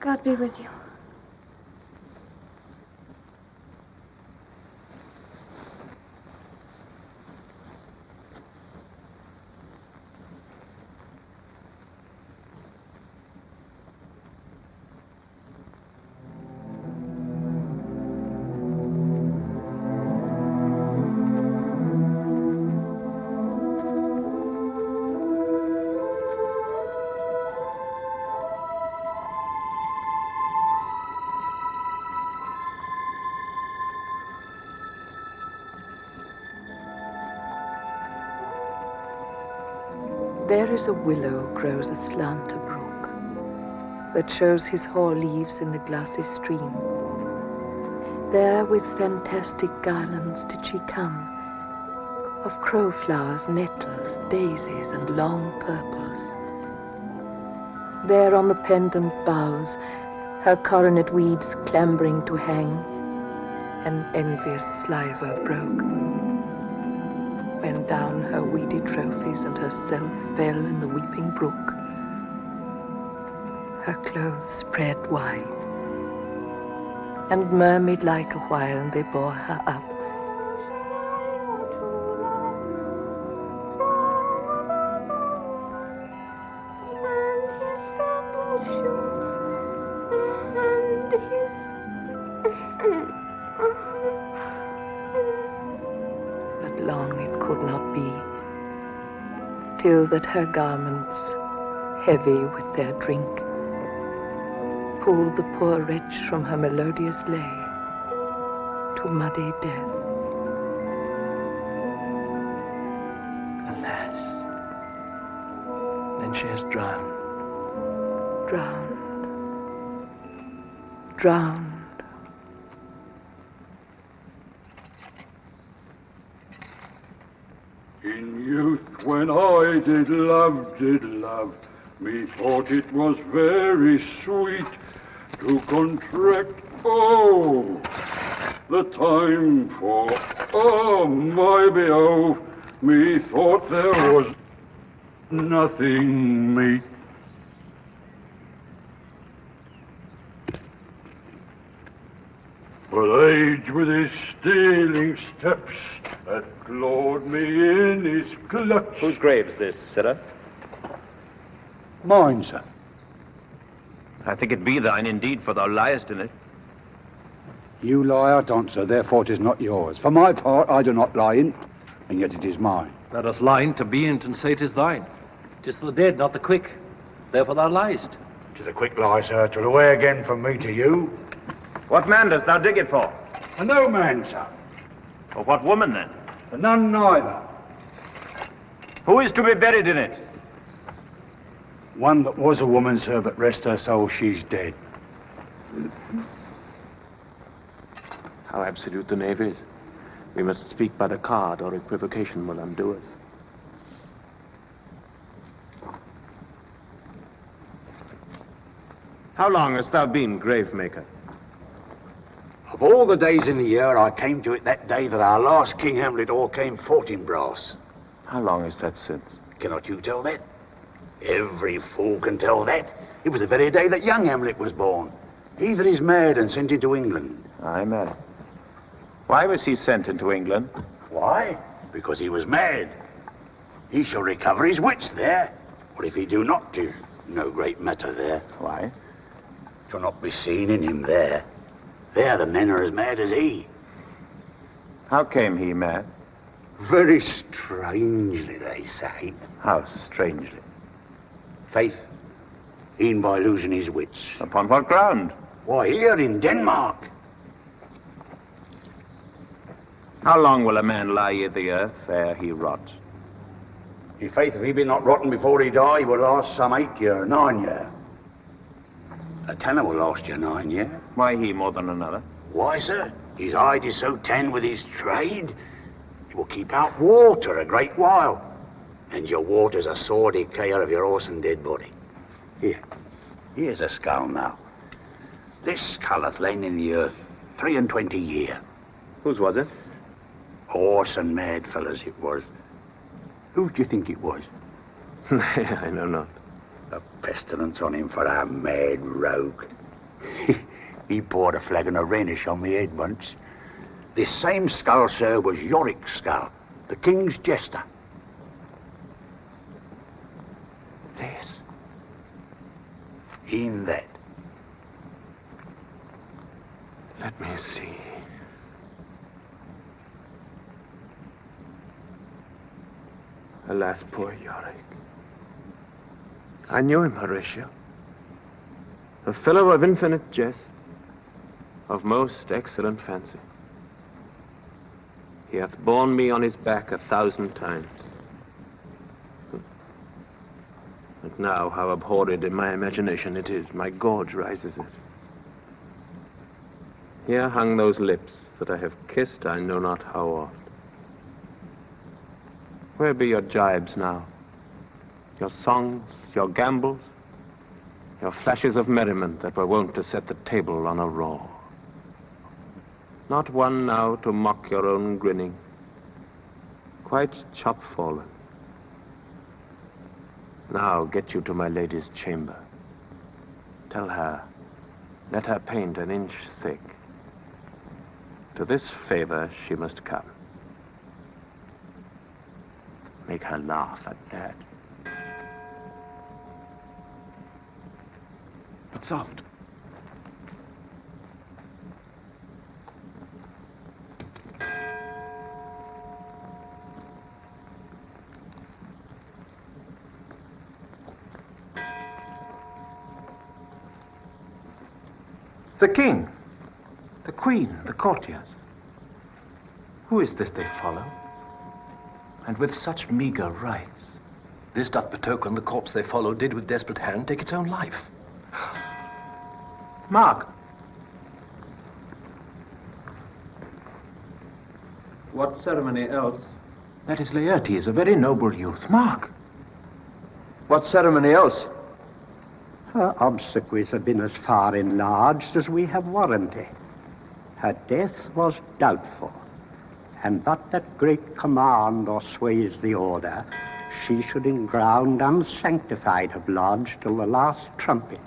God be with you. There is a willow grows aslant a brook that shows his hoar leaves in the glassy stream. There with fantastic garlands did she come, of crowflowers, nettles, daisies, and long purples. There on the pendant boughs, her coronet weeds clambering to hang, an envious sliver broke, when down her weedy trophies and herself fell in the weeping brook. Her clothes spread wide, and murmured like a while, and they bore her up. But long it could not be, till that her garments, heavy with their drink, pulled the poor wretch from her melodious lay to muddy death. Alas, then she is drowned. Drowned. In youth, when I did love, methought it was very sweet to contract, the time for, my beove, methought there was nothing meet. But age with his stealing steps had clawed me in his clutch. Whose grave's this, sirrah? Mine, sir. I think it be thine indeed, for thou liest in it. You lie out, answer, therefore it is not yours. For my part, I do not lie in't, and yet it is mine. Let us lie in't to be in't and say it is thine. 'Tis the dead, not the quick. Therefore thou liest. 'Tis a quick lie, sir, to away again from me to you. What man dost thou dig it for? For no man, sir. For what woman, then? For none neither. Who is to be buried in it? One that was a woman, sir, but rest her soul, she's dead. How absolute the knave is. We must speak by the card, or equivocation will undo us. How long hast thou been grave maker? Of all the days in the year, I came to it that day that our last King Hamlet all came fought in brass. How long is that since? Cannot you tell that? Every fool can tell that. It was the very day that young Hamlet was born. He that is mad and sent into England. Aye, mad. Why was he sent into England? Why? Because he was mad. He shall recover his wits there. Or if he do not, 'tis no great matter there. Why? Shall not be seen in him there. There the men are as mad as he. How came he mad? Very strangely, they say. How strangely? Faith, e'en by losing his wits. Upon what ground? Why, here in Denmark. How long will a man lie i' the earth ere he rot? In faith, if he be not rotten before he die, he will last some 8 year, 9 year. A tanner will last you 9 year. Why he more than another? Why, sir? His hide is so tanned with his trade, he will keep out water a great while. And your water's a sore decayer of your horse and dead body. Here's a skull now. This skull hath lain in the earth 23 year. Whose was it? Horse and mad fellas it was. Who do you think it was? I know not. A pestilence on him for a mad rogue. He poured a flagon of Rhenish on me head once. This same skull, sir, was Yorick's skull, the king's jester. This? In that. Let me see. Alas, poor Yorick. I knew him, Horatio. A fellow of infinite jest, of most excellent fancy. He hath borne me on his back 1,000 times. And now how abhorred in my imagination it is, my gorge rises it. Here hung those lips that I have kissed I know not how oft. Where be your jibes now? Your songs, your gambols, your flashes of merriment that were wont to set the table on a roar. Not one now to mock your own grinning, quite chop-fallen. Now get you to my lady's chamber. Tell her, let her paint an inch thick. To this favor she must come. Make her laugh at that. But soft. The king, the queen, the courtiers. Who is this they follow? And with such meager rites. This doth betoken the corpse they follow did with desperate hand take its own life. Mark. What ceremony else? That is Laertes, a very noble youth. Mark. What ceremony else? Her obsequies have been as far enlarged as we have warranty. Her death was doubtful, and but that great command or sways the order, she should in ground unsanctified have lodged till the last trumpet.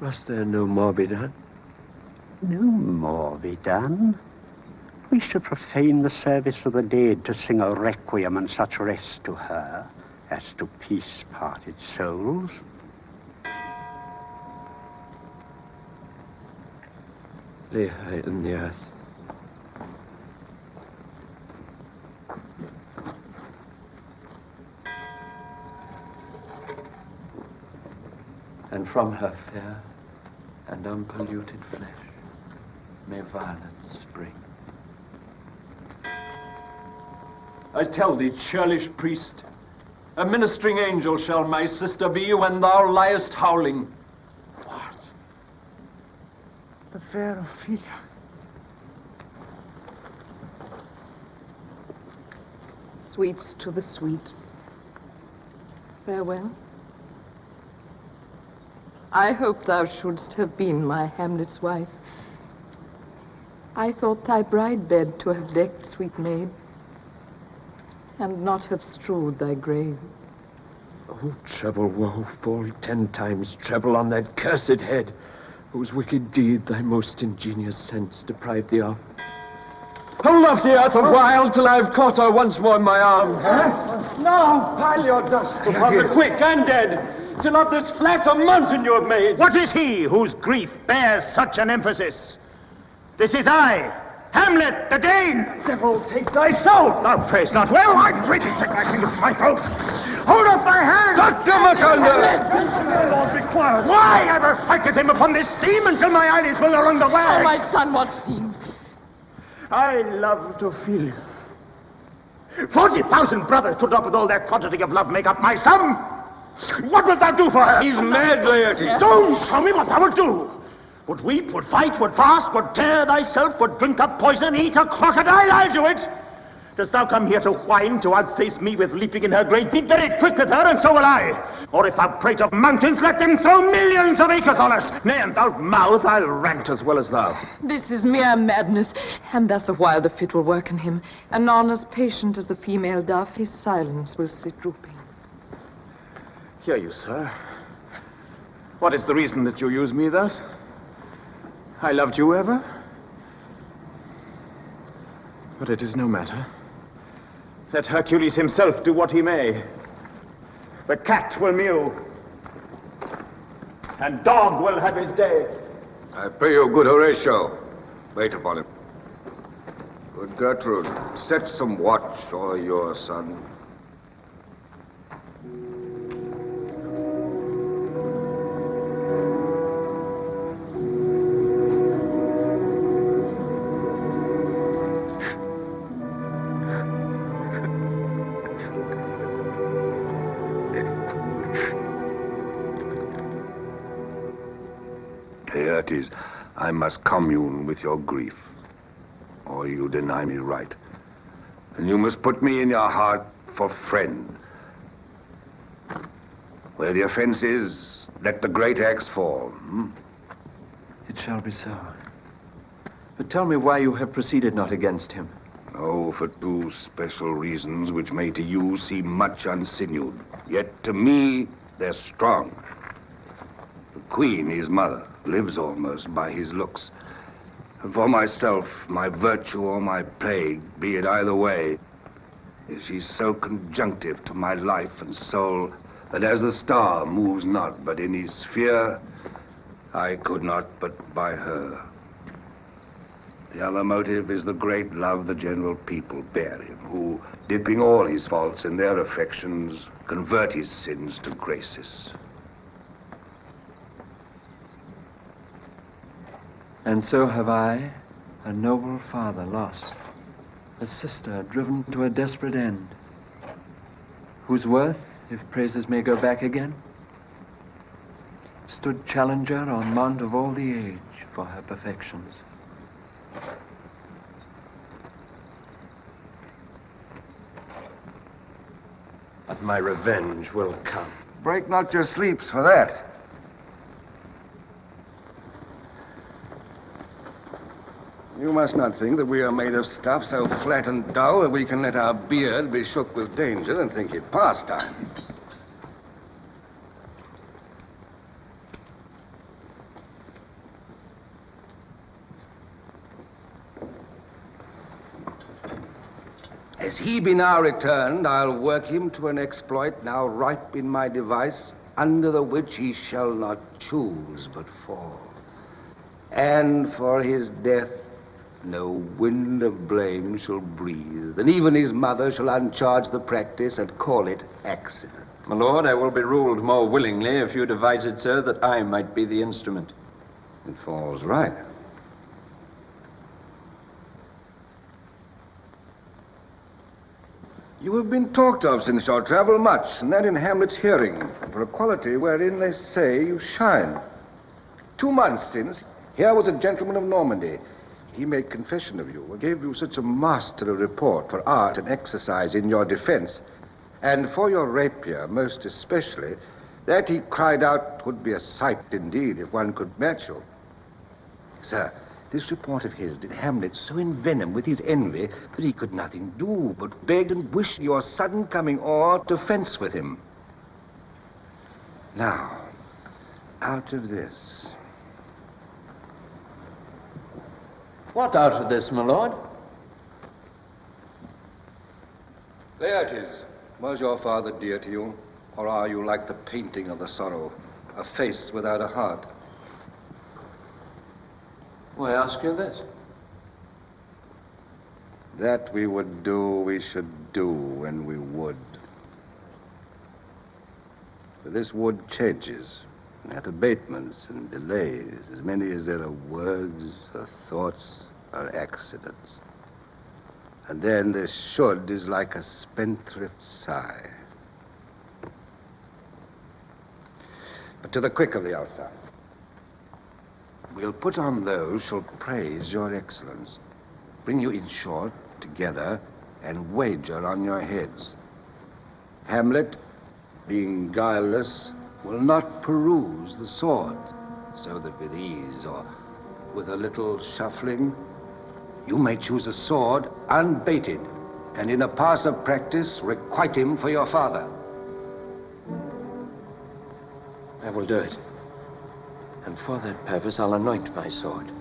Must there no more be done? No more be done. We should profane the service of the dead to sing a requiem and such rest to her as to peace-parted souls. Lay her in the earth. And from her fair and unpolluted flesh may violets spring. I tell thee, churlish priest, a ministering angel shall my sister be when thou liest howling. What? The fair Ophelia. Sweets to the sweet. Farewell. I hope thou shouldst have been my Hamlet's wife. I thought thy bride bed to have decked, sweet maid, and not have strewed thy grave. Oh, treble woe, fall 10 times treble on that cursed head, whose wicked deed thy most ingenious sense deprived thee of. Hold off the earth a while till I have caught her once more in my arms. Now pile your dust upon the quick and dead, till of this flat a mountain you have made. What is he whose grief bears such an emphasis? This is I, Hamlet, the Dane. Devil, take thy soul. Thou prayest not well. I pray thee, take my fingers from my throat. Hold up thy hand. Dr. Maconder! Lord, be quiet. Why ever fight with him upon this theme until my eyelids will run the way? Oh, my son, what theme? I loved Ophelia. 40,000 brothers put up with all their quantity of love make up my sum. What wilt thou do for her? He's mad, Laertes. Don't show me what thou wilt do. Would weep, would fight, would fast, would tear thyself, would drink up poison, eat a crocodile, I'll do it. Dost thou come here to whine, to outface me with leaping in her grave? Be very quick with her, and so will I. Or if thou prate of mountains, let them throw millions of acres on us. Nay, and thou mouth, I'll rant as well as thou. This is mere madness, and thus a while the fit will work in him. Anon, as patient as the female dove, his silence will sit drooping. Hear you, sir. What is the reason that you use me thus? I loved you ever? But it is no matter. Let Hercules himself do what he may. The cat will mew, and dog will have his day. I pray you, good Horatio, wait upon him. Good Gertrude, set some watch o'er your son. Laertes, I must commune with your grief, or you deny me right. And you must put me in your heart for friend. Where the offense is, let the great axe fall. It shall be so. But tell me why you have proceeded not against him. Oh, for 2 special reasons which may to you seem much unsinewed. Yet to me, they're strong. The queen, his mother, lives almost by his looks. And for myself, my virtue or my plague, be it either way, is she so conjunctive to my life and soul that as the star moves not but in his sphere, I could not but by her. The other motive is the great love the general people bear him, who, dipping all his faults in their affections, convert his sins to graces. And so have I, a noble father lost, a sister driven to a desperate end, whose worth, if praises may go back again, stood challenger on mount of all the age for her perfections. But my revenge will come. Break not your sleeps for that. You must not think that we are made of stuff so flat and dull that we can let our beard be shook with danger and think it pastime. As he be now returned, I'll work him to an exploit now ripe in my device, under the which he shall not choose but fall. And for his death, no wind of blame shall breathe, and even his mother shall uncharge the practice and call it accident. My lord, I will be ruled more willingly if you devise it so that I might be the instrument. It falls right. You have been talked of since your travel much, and that in Hamlet's hearing, for a quality wherein they say you shine. 2 months since, here was a gentleman of Normandy. He made confession of you, and gave you such a masterly report for art and exercise in your defense, and for your rapier most especially, that he cried out 'twould be a sight indeed if one could match you. Sir, this report of his did Hamlet so envenom with his envy that he could nothing do but beg and wish your sudden coming o'er to fence with him. Now, out of this. What out of this, my lord? Laertes, was your father dear to you, or are you like the painting of the sorrow, a face without a heart? Why ask you this? That we would do, we should do when we would. For this wood changes, and hath abatements and delays, as many as there are words, or thoughts, or accidents. And then this should is like a spendthrift sigh. But to the quick of the outside. We'll put on those shall praise your excellence, bring you in short together, and wager on your heads. Hamlet, being guileless, will not peruse the sword, so that with ease or with a little shuffling, you may choose a sword unbaited, and in a pass of practice requite him for your father. I will do it. And for that purpose, I'll anoint my sword.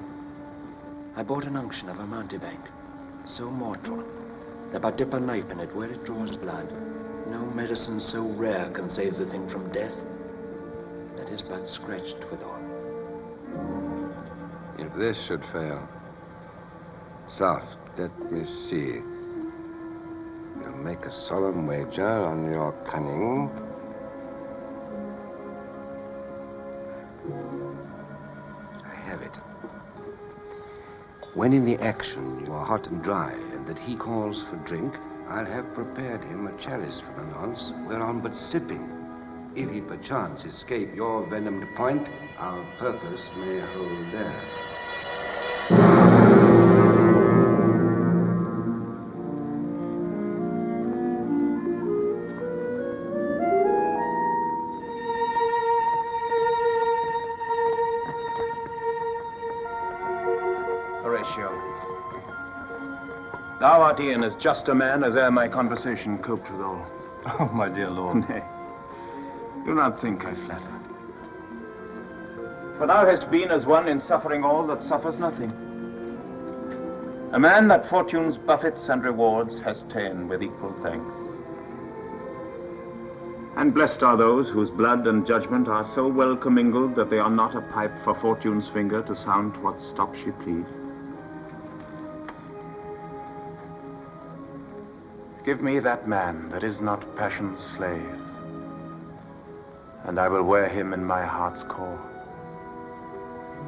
I bought an unction of a mountebank, so mortal, that but dip a knife in it where it draws blood. No medicine so rare can save the thing from death, that is but scratched withal. If this should fail, soft, let me see. You'll make a solemn wager on your cunning. Have it. When in the action you are hot and dry, and that he calls for drink, I'll have prepared him a chalice for the nonce, whereon but sipping, if he perchance escape your venomed point, our purpose may hold there. Thou art e'en as just a man as e'er my conversation coped withal. Oh, my dear lord. Nay, do not think I flatter. For thou hast been as one in suffering all that suffers nothing. A man that fortune's buffets and rewards has ta'en with equal thanks. And blessed are those whose blood and judgment are so well commingled that they are not a pipe for fortune's finger to sound what stop she please. Give me that man that is not passion's slave, and I will wear him in my heart's core.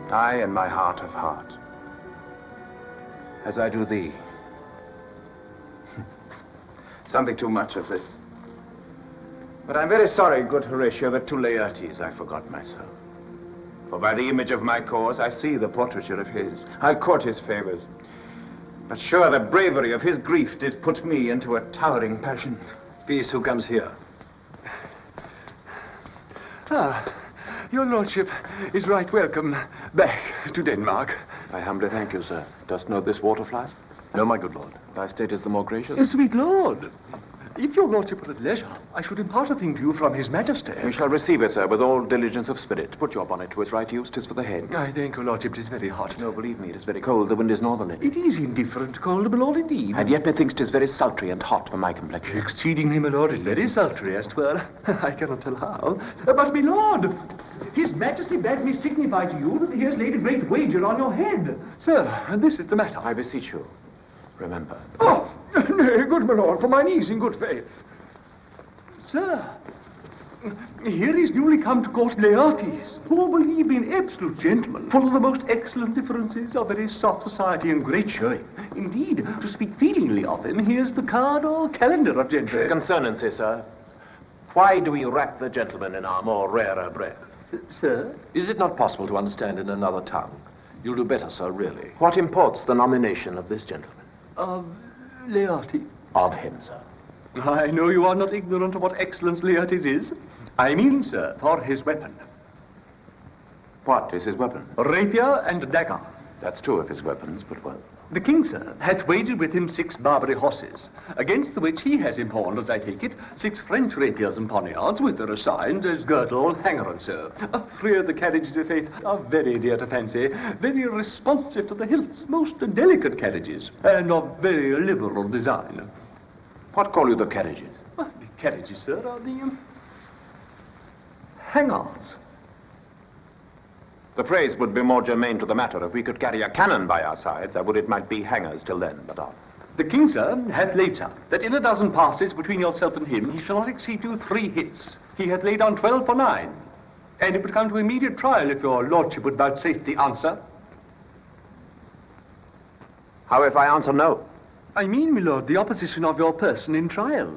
I in my heart of heart, as I do thee. Something too much of this. But I'm very sorry, good Horatio, that to Laertes I forgot myself. For by the image of my cause I see the portraiture of his. I court his favors. But sure the bravery of his grief did put me into a towering passion. Peace, who comes here? Your lordship is right welcome back to Denmark. I humbly thank you, sir. Dost know this waterfly? No, my good lord. Thy state is the more gracious. Sweet lord, if your lordship were at leisure, I should impart a thing to you from his majesty. We shall receive it, sir, with all diligence of spirit. Put your bonnet to its right use. 'Tis for the head. I thank your lordship. 'Tis very hot. No, believe me, it is very cold. The wind is northerly. It is indifferent cold, my lord, indeed. And yet methinks 'tis very sultry and hot for my complexion. Exceedingly, my lord. It's very sultry, as 'twere. I cannot tell how. But, my lord, his majesty bade me signify to you that he has laid a great wager on your head. Sir, and this is the matter. I beseech you, remember. Oh, nay, good my lord, for mine ease in good faith. Sir, here is newly come to court Laertes, who believe me an absolute gentleman, full of the most excellent differences, of very soft society and great showing. Indeed, to speak feelingly of him, here's the card or calendar of gentry. Concernancy, sir. Why do we wrap the gentleman in our more rarer breath? Sir? Is it not possible to understand in another tongue? You'll do better, sir, really. What imports the nomination of this gentleman? Of Laertes? Of him, sir. I know you are not ignorant of what excellence Laertes is. I mean, sir, for his weapon. What is his weapon? Rapier and dagger. That's two of his weapons, but well. The king, sir, hath wagered with him 6 Barbary horses, against the which he has impawned, as I take it, 6 French rapiers and poniards, with their assigns as girdle, hanger, and so. 3 of the carriages, of faith, are very dear to fancy, very responsive to the hilts, most delicate carriages, and of very liberal design. What call you the carriages? The carriages, sir, are the hangars. The phrase would be more germane to the matter if we could carry a cannon by our sides. I would it might be hangers till then, but The king, sir, hath laid, sir, that in a dozen passes between yourself and him, he shall not exceed you 3 hits. He hath laid on 12 for 9. And it would come to immediate trial if your lordship would vouchsafe the answer. How if I answer no? I mean, my lord, the opposition of your person in trial.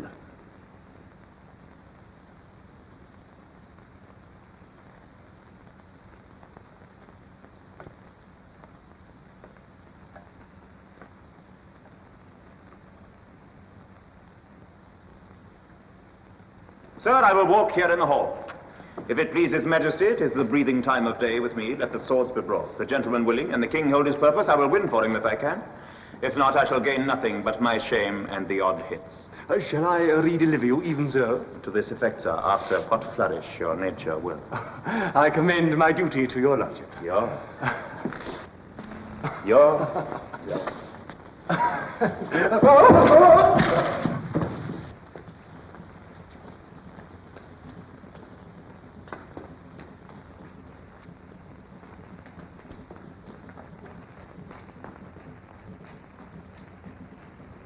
Sir, I will walk here in the hall. If it please his majesty, it is the breathing time of day with me. Let the swords be brought. The gentleman willing, and the king hold his purpose, I will win for him if I can. If not, I shall gain nothing but my shame and the odd hits. Shall I redeliver you even so? To this effect, sir, after what flourish your nature will. I commend my duty to your lordship. Yours.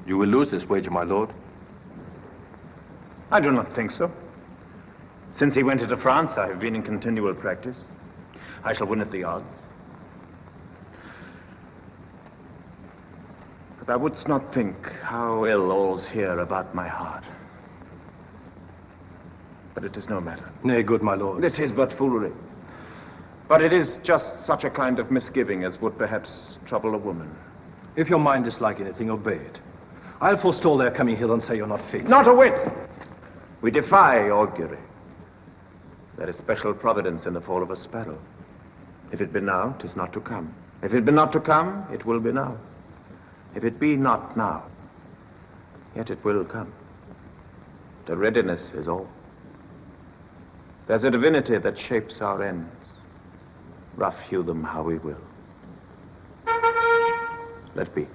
You will lose this wager, my lord. I do not think so. Since he went into France, I have been in continual practice. I shall win at the odds. But thou wouldst not think how ill all's here about my heart. But it is no matter. Nay, good my lord. It is but foolery. But it is just such a kind of misgiving as would perhaps trouble a woman. If your mind dislike anything, obey it. I'll forestall their coming hither and say you're not fit. Not a whit! We defy augury. There is special providence in the fall of a sparrow. If it be now, 'tis not to come. If it be not to come, it will be now. If it be not now, yet it will come. The readiness is all. There's a divinity that shapes our ends. Rough hew them how we will. Let be.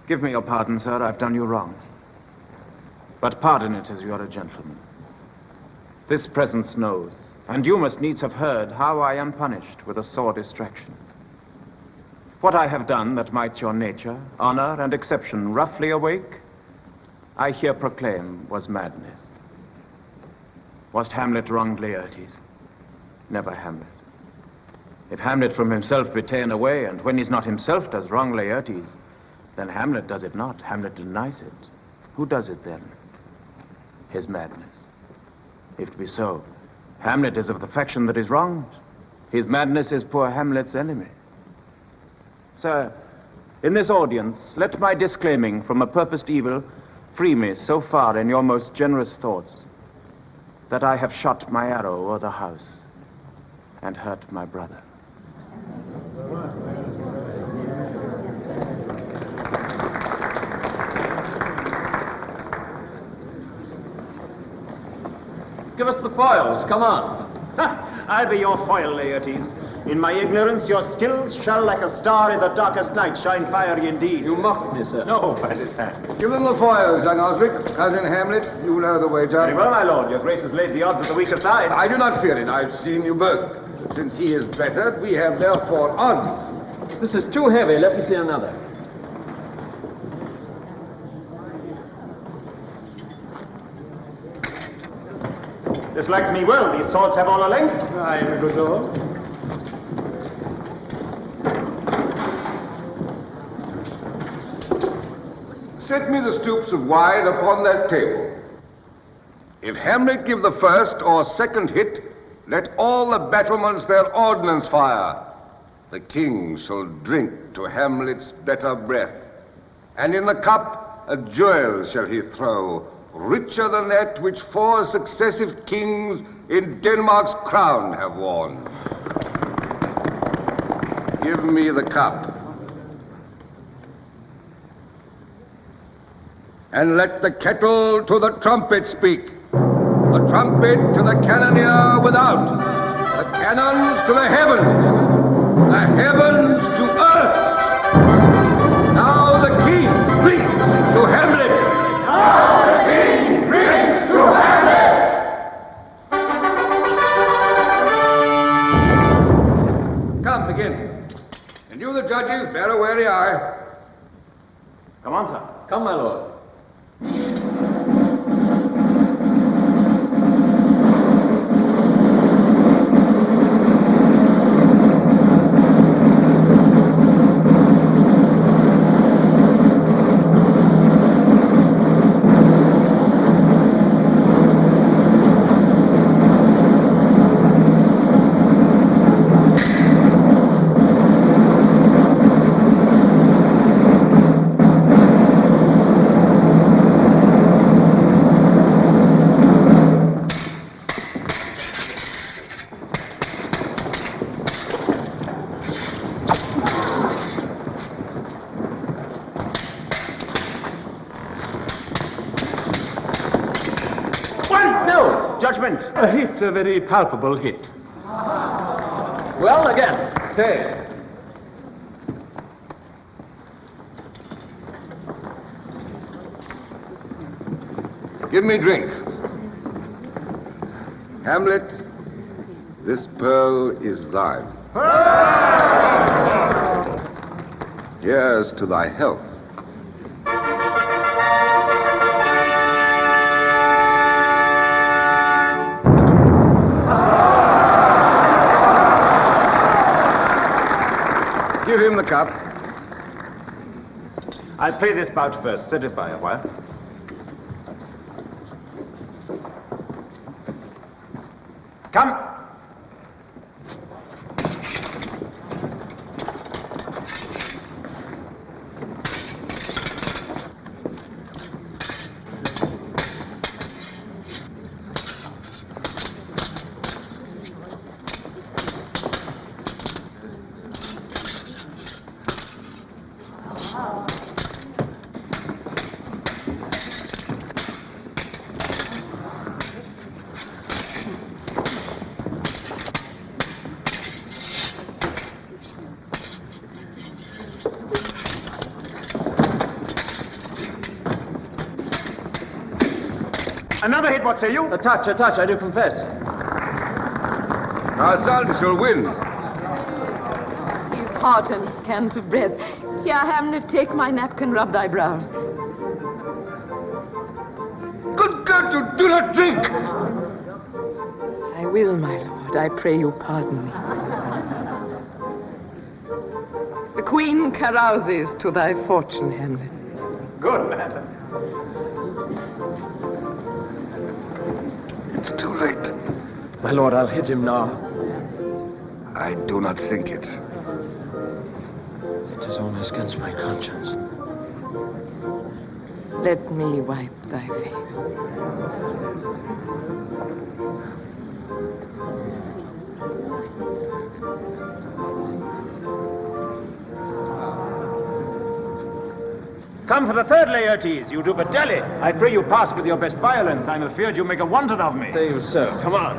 Give me your pardon, sir. I've done you wrong. But pardon it as you're a gentleman. This presence knows, and you must needs have heard, how I am punished with a sore distraction. What I have done that might your nature, honor, and exception roughly awake, I here proclaim was madness. Was Hamlet wronged Laertes? Never Hamlet. If Hamlet from himself be ta'en away, and when he's not himself does wrong Laertes, then Hamlet does it not. Hamlet denies it. Who does it then? His madness. If it be so, Hamlet is of the faction that is wronged. His madness is poor Hamlet's enemy. Sir, in this audience, let my disclaiming from a purposed evil free me so far in your most generous thoughts that I have shot my arrow o'er the house and hurt my brother. Give us the foils, come on. I'll be your foil, Laertes. In my ignorance, your skills shall, like a star in the darkest night, shine fiery indeed. You mock me, sir. No, by this hand. Give them the foils, young Osric. Cousin Hamlet, you know the wager. Very well, my lord. Your grace has laid the odds at the weaker side. I do not fear it. I've seen you both. Since he is bettered, we have therefore odds. This is too heavy. Let me see another. This likes me well. These swords have all a length. Aye, my good lord. Set me the stoops of wine upon that table. If Hamlet give the first or second hit, let all the battlements their ordnance fire. The king shall drink to Hamlet's better breath, and in the cup a jewel shall he throw, richer than that which 4 successive kings in Denmark's crown have worn. Give me the cup. And let the kettle to the trumpet speak. The trumpet to the cannoneer without. The cannons to the heavens. The heavens to earth. Now the king drinks to Hamlet. Now the king drinks to Hamlet. Come, begin. And you, the judges, bear a wary eye. Come on, sir. Come, my lord. Judgment. A hit, a very palpable hit. Well, again. Okay. Give me drink. Hamlet, this pearl is thine. Here's to thy health. Give him the cup. I'll play this bout first. Set it by a while. Come. Another hit, what say you? A touch, I do confess. Our son shall win. He's hot and scant of breath. Here, Hamlet, take my napkin, rub thy brows. Good Gertrude, do not drink! I will, my lord. I pray you pardon me. The queen carouses to thy fortune, Hamlet. Good, madam. It's too late. My lord, I'll hit him now. I do not think it. It is almost against my conscience. Let me wipe thy face. Come for the third, Laertes. You do but dally. I pray you pass with your best violence. I'm afeard you make a wanton of me. There you, sir. Come on.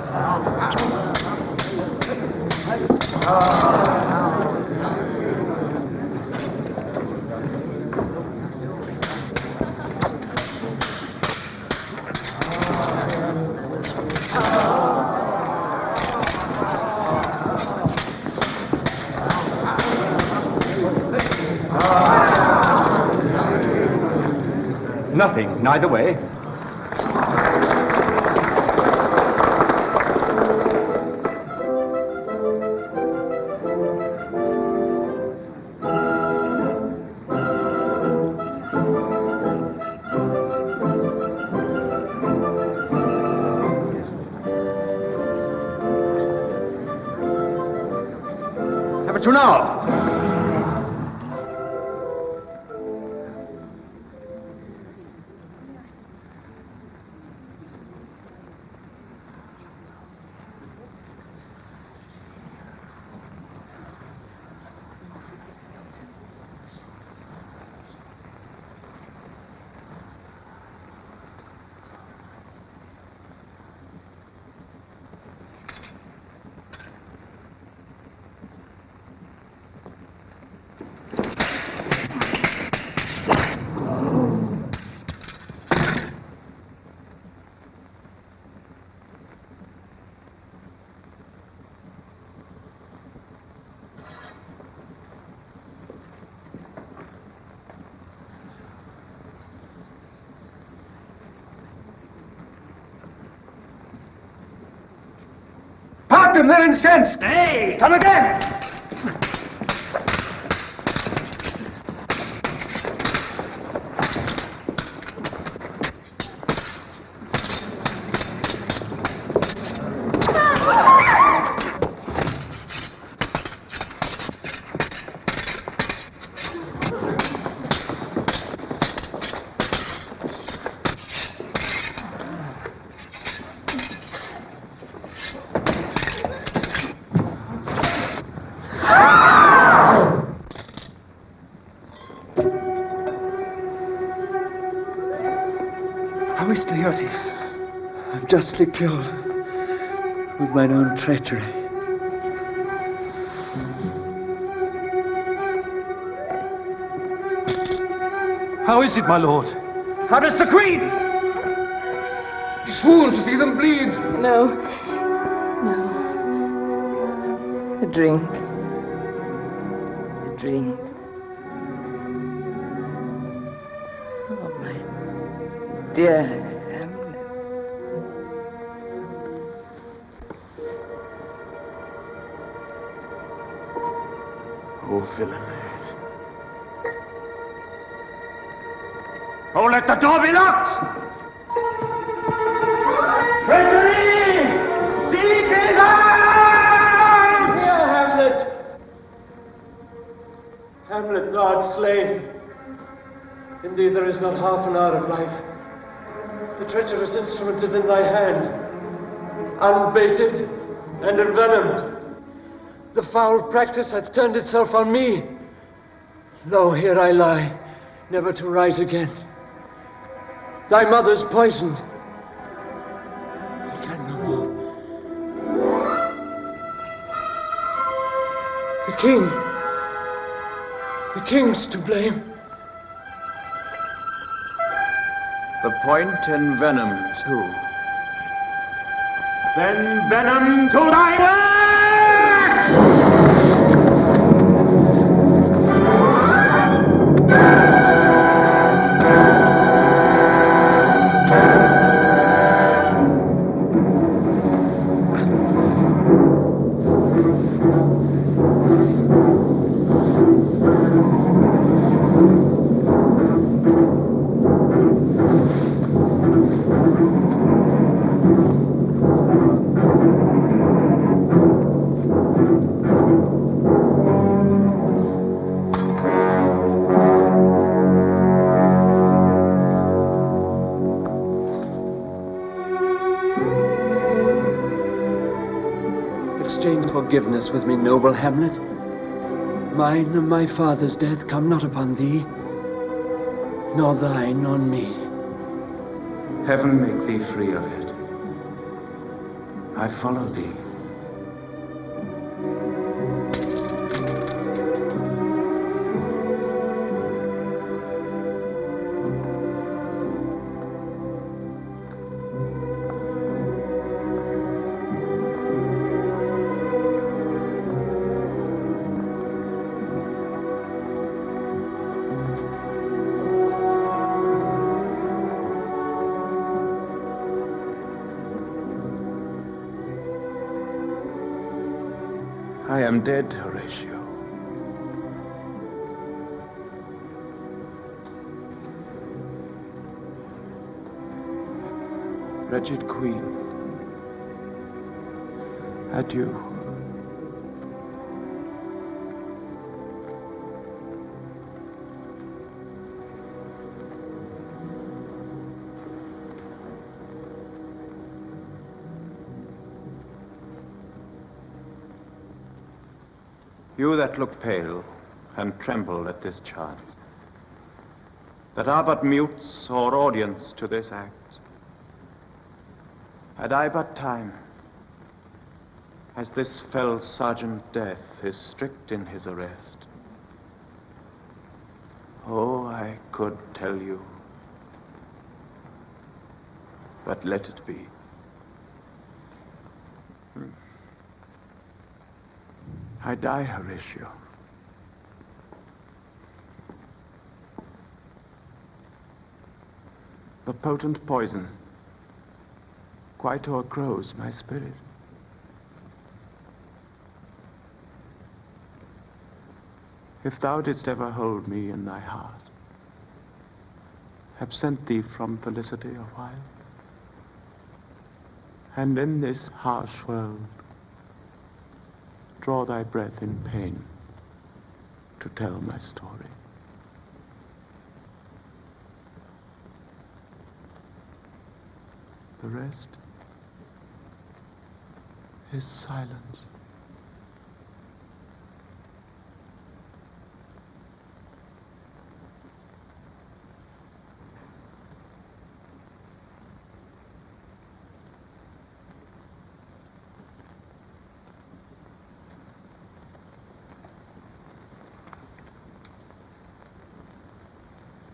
Nothing, neither way. Have it you now. Them, they're incensed. Hey, come again. How is Laertes? I'm justly killed with mine own treachery. How is it, my lord? How does the queen? Swoon to see them bleed. No. The drink. The drink. Oh, my dear Hamlet. Oh, villain. Oh, let the door be locked! Treachery! Seek it out! Here, Hamlet! Hamlet, thou art slain. In thee there is not half an hour of life. The treacherous instrument is in thy hand, unbaited and envenomed. The foul practice hath turned itself on me. Lo, here I lie, never to rise again. Thy mother's poisoned. I can no more. The king's to blame. The point and venom, too. Then venom to thy work! Exchange forgiveness with me, noble Hamlet. Mine and my father's death come not upon thee, nor thine on me. Heaven make thee free of it. I follow thee. I am dead, Horatio. Wretched Queen, adieu. You that look pale and tremble at this chance, that are but mutes or audience to this act, had I but time, as this fell Sergeant Death is strict in his arrest, oh, I could tell you, but let it be. I die, Horatio. The potent poison quite o'ergrows my spirit. If thou didst ever hold me in thy heart, absent thee from felicity a while, and in this harsh world draw thy breath in pain to tell my story. The rest is silence.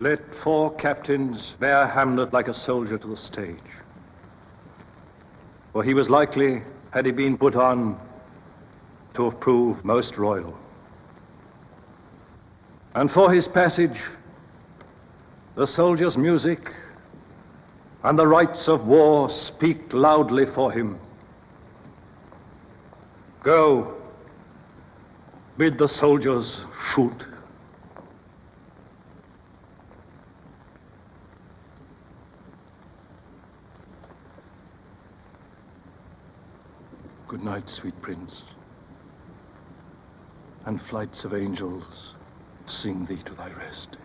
Let 4 captains bear Hamlet like a soldier to the stage. For he was likely, had he been put on, to have proved most royal. And for his passage, the soldiers' music and the rites of war speak loudly for him. Go, bid the soldiers shoot. Good night, sweet prince, and flights of angels sing thee to thy rest.